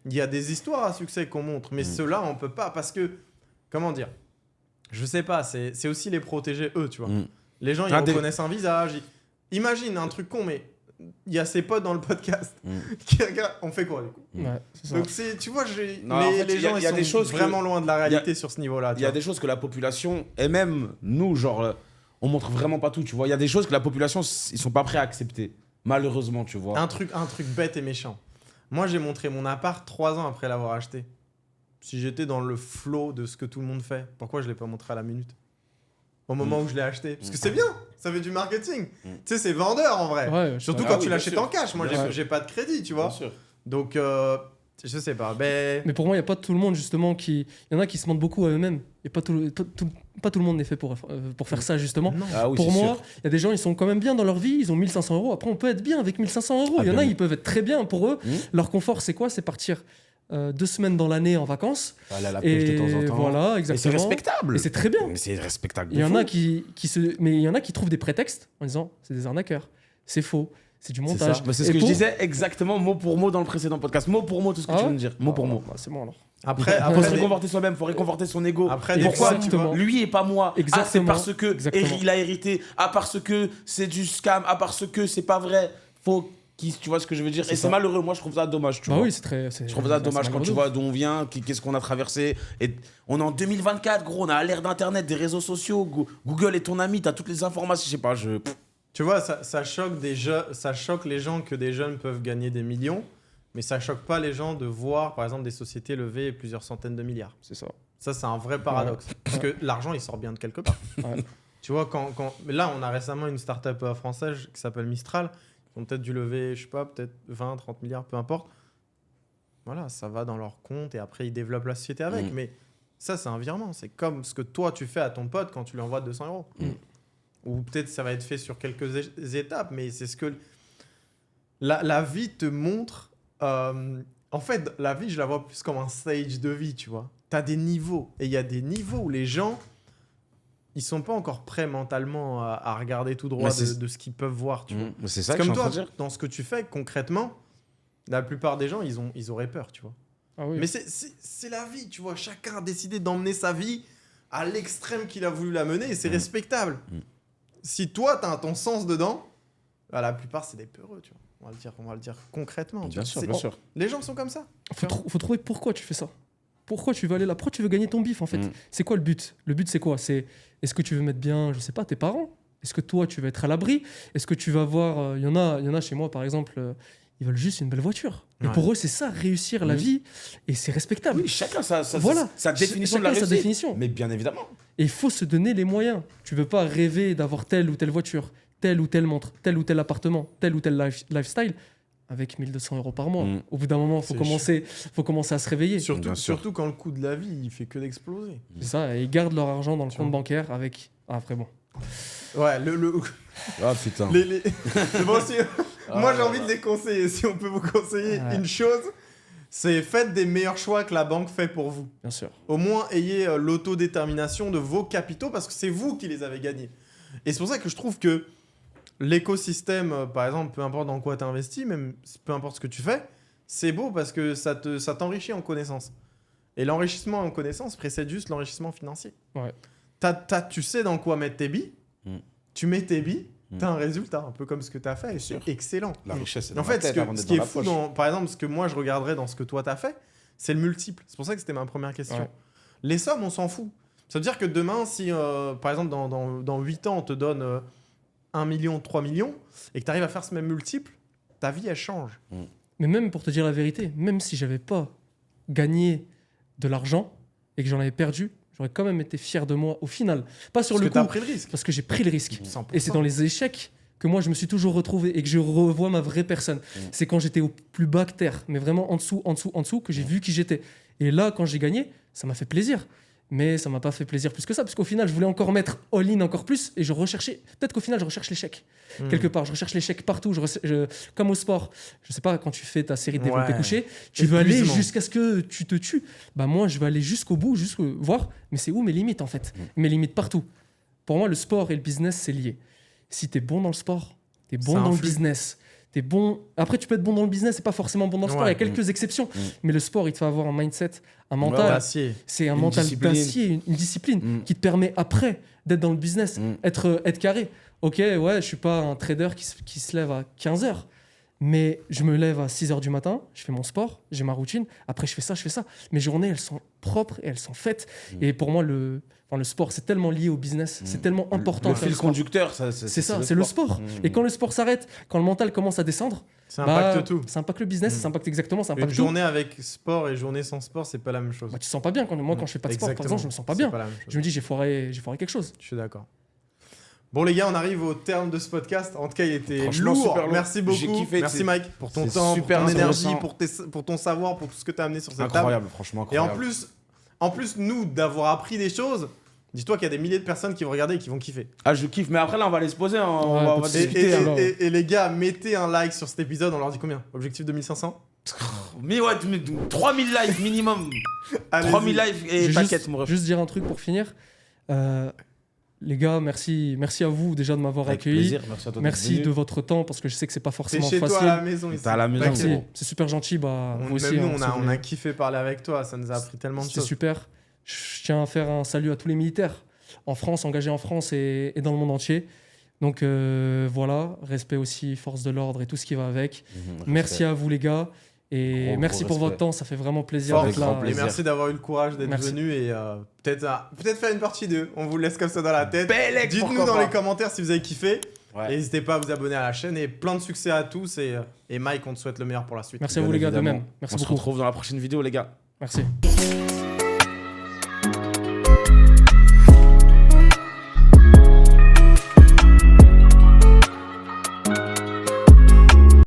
Il y a des histoires à succès qu'on montre, mais ceux-là, on peut pas parce que, comment dire, je sais pas, c'est aussi les protéger eux, tu vois. Les gens, ils reconnaissent un visage. Imagine un truc con, mais il y a ses potes dans le podcast qui regardent. On fait quoi, du coup? Ouais, c'est ça. Donc, tu vois, les gens, il y a ils des sont choses vraiment loin de la réalité il y a- sur ce niveau-là. Il y a des choses que la population, et même nous, genre, on montre vraiment pas tout, tu vois. Il y a des choses que la population, ils sont pas prêts à accepter. Malheureusement, tu vois. Un truc bête et méchant. Moi, j'ai montré mon appart 3 ans après l'avoir acheté. Si j'étais dans le flow de ce que tout le monde fait, pourquoi je ne l'ai pas montré à la minute? Au moment où je l'ai acheté. Parce que c'est bien, ça fait du marketing. Tu sais, c'est vendeur en vrai. Ouais, Surtout quand tu l'achètes en cash. Moi, j'ai pas de crédit, tu vois. Bien sûr. Donc, je sais pas. Mais pour moi, il n'y a pas tout le monde justement qui. Il y en a qui se mentent beaucoup à eux-mêmes. Et pas tout le monde n'est fait pour faire ça justement. Non. Ah oui, Pour c'est moi, sûr. il y a des gens, ils sont quand même bien dans leur vie, ils ont 1500 euros. Après, on peut être bien avec 1500 euros. Ah, Il y en a, bien. ils peuvent être très bien. Pour eux, leur confort, c'est quoi? C'est partir 2 semaines dans l'année en vacances. Aller à la pêche de temps en Et temps. voilà, Et c'est exactement. respectable. Et c'est très bien. Mais c'est respectable. Il y en a mais il y en a qui trouvent des prétextes en disant c'est des arnaqueurs, c'est faux, c'est du C'est montage. ça. Mais c'est ce Et que je pour- disais exactement mot pour mot dans le précédent podcast. Mot pour mot, tout ce que Ah tu ouais viens de dire. Mot pour mot. Bah, c'est bon alors. Après, Faut se des- réconforter soi-même, faut réconforter son ego. Après, Et des pourquoi fois, tu vois, lui et pas moi? Ah, c'est Exactement. parce que Exactement. il a hérité. Ah, parce que c'est du scam. Ah, parce que c'est pas vrai. Tu vois ce que je veux dire? C'est Et c'est ça. malheureux. Moi, je trouve ça dommage. Tu Bah vois. oui, c'est très. Je trouve ça dommage quand tu vois d'où on vient, qu'est-ce qu'on a traversé. Et on est en 2024, gros. On a l'ère d'Internet, des réseaux sociaux. Google est ton ami. T'as toutes les informations. Je sais pas. tu vois, ça choque ça choque les gens que des jeunes peuvent gagner des millions, mais ça choque pas les gens de voir, par exemple, des sociétés lever plusieurs centaines de milliards. C'est ça. Ça, c'est un vrai paradoxe. Parce que l'argent, il sort bien de quelque part. Ouais. Tu vois, mais là, on a récemment une start-up française qui s'appelle Mistral. Ils ont peut-être dû lever, je sais pas, peut-être 20, 30 milliards, peu importe. Voilà, ça va dans leur compte et après, ils développent la société avec. Mais ça, c'est un virement. C'est comme ce que toi, tu fais à ton pote quand tu lui envoies 200 euros. Ou peut-être ça va être fait sur quelques étapes, mais c'est ce que la vie te montre. En fait, la vie, je la vois plus comme un stage de vie, tu vois. Tu as des niveaux. Et il y a des niveaux où les gens, ils sont pas encore prêts mentalement à regarder tout droit de ce qu'ils peuvent voir, tu vois. C'est ça C'est que je comme suis en train toi, de dire. dans ce que tu fais, concrètement, la plupart des gens, ils auraient peur, tu vois. Ah oui. Mais c'est la vie, tu vois. Chacun a décidé d'emmener sa vie à l'extrême qu'il a voulu la mener et c'est respectable. Si toi, tu as ton sens dedans, bah, la plupart, c'est des peureux, tu vois. On va le dire concrètement. tu Bien vois. sûr, C'est- bien sûr. Les gens sont comme ça. Faut trouver pourquoi tu fais ça. Pourquoi tu veux aller là? Pourquoi tu veux gagner ton bif en fait? C'est quoi le but? Le but c'est quoi? C'est est-ce que tu veux mettre bien, je sais pas, tes parents? Est-ce que toi tu veux être à l'abri? Est-ce que tu vas voir, il y en a chez moi par exemple, ils veulent juste une belle voiture. Et Ouais. pour eux c'est ça, réussir la vie et c'est respectable. Oui, chacun sa Voilà. sa définition de la Chacun sa réussite. définition. Mais bien évidemment. Et il faut se donner les moyens. Tu veux pas rêver d'avoir telle ou telle voiture, telle ou telle montre, tel ou tel appartement, tel ou tel lifestyle avec 1200 euros par mois. Au bout d'un moment, C'est faut commencer à se réveiller. Bien sûr. Surtout quand le coût de la vie, il fait que d'exploser. C'est ça, et ils gardent leur argent dans le Tu compte vois. bancaire avec... Ah, après bon. Ouais, Ah putain. C'est bon, moi, j'ai envie de les conseiller. Si on peut vous conseiller Ouais. une chose, c'est faites des meilleurs choix que la banque fait pour vous. Bien sûr. Au moins, ayez l'autodétermination de vos capitaux parce que c'est vous qui les avez gagnés. Et c'est pour ça que je trouve que l'écosystème, par exemple, peu importe dans quoi tu investis, même peu importe ce que tu fais, c'est beau parce que ça t'enrichit en connaissances. Et l'enrichissement en connaissances précède juste l'enrichissement financier. Ouais. Tu sais dans quoi mettre tes billes, tu mets tes billes, tu as un résultat, un peu comme ce que tu as fait, et c'est excellent. La richesse, c'est En dans fait, la tête avant ce d'être qui dans est la fou, poche. par exemple, ce que moi je regarderais dans ce que toi tu as fait, c'est le multiple. C'est pour ça que c'était ma première question. Ouais. Les sommes, on s'en fout. Ça veut dire que demain, si par exemple dans 8 ans, on te donne 1 million, 3 millions, et que tu arrives à faire ce même multiple, ta vie, elle change. Mais même pour te dire la vérité, même si j'avais pas gagné de l'argent et que j'en avais perdu, j'aurais quand même été fier de moi au final. Pas sur Parce le que tu as coup, pris le risque. parce que j'ai pris le risque. 100%. Et c'est dans les échecs que moi je me suis toujours retrouvé et que je revois ma vraie personne. C'est quand j'étais au plus bas que terre, mais vraiment en dessous, que j'ai vu qui j'étais. Et là, quand j'ai gagné, ça m'a fait plaisir. Mais ça m'a pas fait plaisir plus que ça, parce qu'au final, je voulais encore mettre all-in encore plus, et je recherchais, peut-être qu'au final, je recherche l'échec. Quelque part, je recherche l'échec partout, comme au sport. Je sais pas, quand tu fais ta série de développé Ouais. couché, tu veux aller Épuisement. jusqu'à ce que tu te tues. Bah moi, je vais aller jusqu'au bout, voir, mais c'est où mes limites en fait. Mes limites partout. Pour moi, le sport et le business, c'est lié. Si tu es bon dans le sport, tu es bon Ça dans le influe. business. T'es bon. Après, tu peux être bon dans le business et pas forcément bon dans le sport. Ouais. Il y a quelques exceptions. Mais le sport, il te fait avoir un mindset, un Ouais, mental. D'acier. C'est un Une mental discipline. d'acier, une discipline qui te permet après d'être dans le business, être carré. Ok, ouais, je suis pas un trader qui se lève à 15h, mais je me lève à 6h du matin, je fais mon sport, j'ai ma routine, après je fais ça. Mes journées, elles sont propres et elles sont faites. Et pour moi, le sport, c'est tellement lié au business, c'est tellement important. Le de faire fil sport. conducteur, C'est ça, c'est le sport. Et quand le sport s'arrête, quand le mental commence à descendre, Ça impacte tout. ça impacte le business, ça impacte exactement, ça Une impacte tout. journée avec sport et journée sans sport, c'est pas la même chose. Bah, tu te sens pas bien quand moi quand je fais pas de sport, par exemple, je me sens pas bien. C'est la même chose. Je me dis j'ai foiré quelque chose. Je suis d'accord. Bon les gars, on arrive au terme de ce podcast. En tout cas, il était Franchement, lourd. super lourd. Merci J'ai beaucoup. kiffé, Merci c'est- Mike pour ton c'est temps, super pour ton énergie, intéressant. pour ton savoir, pour tout ce que tu as amené sur cette table. Incroyable, franchement Et incroyable. en plus, nous, d'avoir appris des choses, dis-toi qu'il y a des milliers de personnes qui vont regarder et qui vont kiffer. Ah, je kiffe, mais après là, on va les se poser, hein. on Ouais, va pas de Et, discuter. hein. et les gars, mettez un like sur cet épisode. On leur dit combien? Objectif 2500? Mais ouais, 3000 likes minimum. Allez-y. 3000 likes et Je vais t'inquiète, mon ref. juste dire un truc pour finir. Les gars, merci à vous déjà de m'avoir Avec accueilli. plaisir, merci à toi d'être Merci venu. de votre temps parce que je sais que c'est pas T'es forcément chez facile. toi à la maison ici. T'es à la maison, T'inquiète. gros. C'est super gentil, bah vous aussi. Même nous, hein, si vous on a voulez. kiffé parler avec toi. Ça nous a appris tellement de C'est choses. super. Je tiens à faire un salut à tous les militaires en France, engagés en France et dans le monde entier. Donc voilà, respect aussi, force de l'ordre et tout ce qui va avec. Merci à vous les gars et Gros, merci gros pour votre respect. temps, ça fait vraiment plaisir Fort, d'être grand là. Et plaisir. merci d'avoir eu le courage d'être Merci. venu et peut-être faire une partie 2. On vous le laisse comme ça dans la tête. Bellec, Dites-nous pourquoi dans pas. les commentaires si vous avez kiffé. Ouais. N'hésitez pas à vous abonner à la chaîne et plein de succès à tous. Et Mike, on te souhaite le meilleur pour la suite. Merci à Bien vous les gars de évidemment. même. Merci On se beaucoup. retrouve dans la prochaine vidéo, les gars. Merci.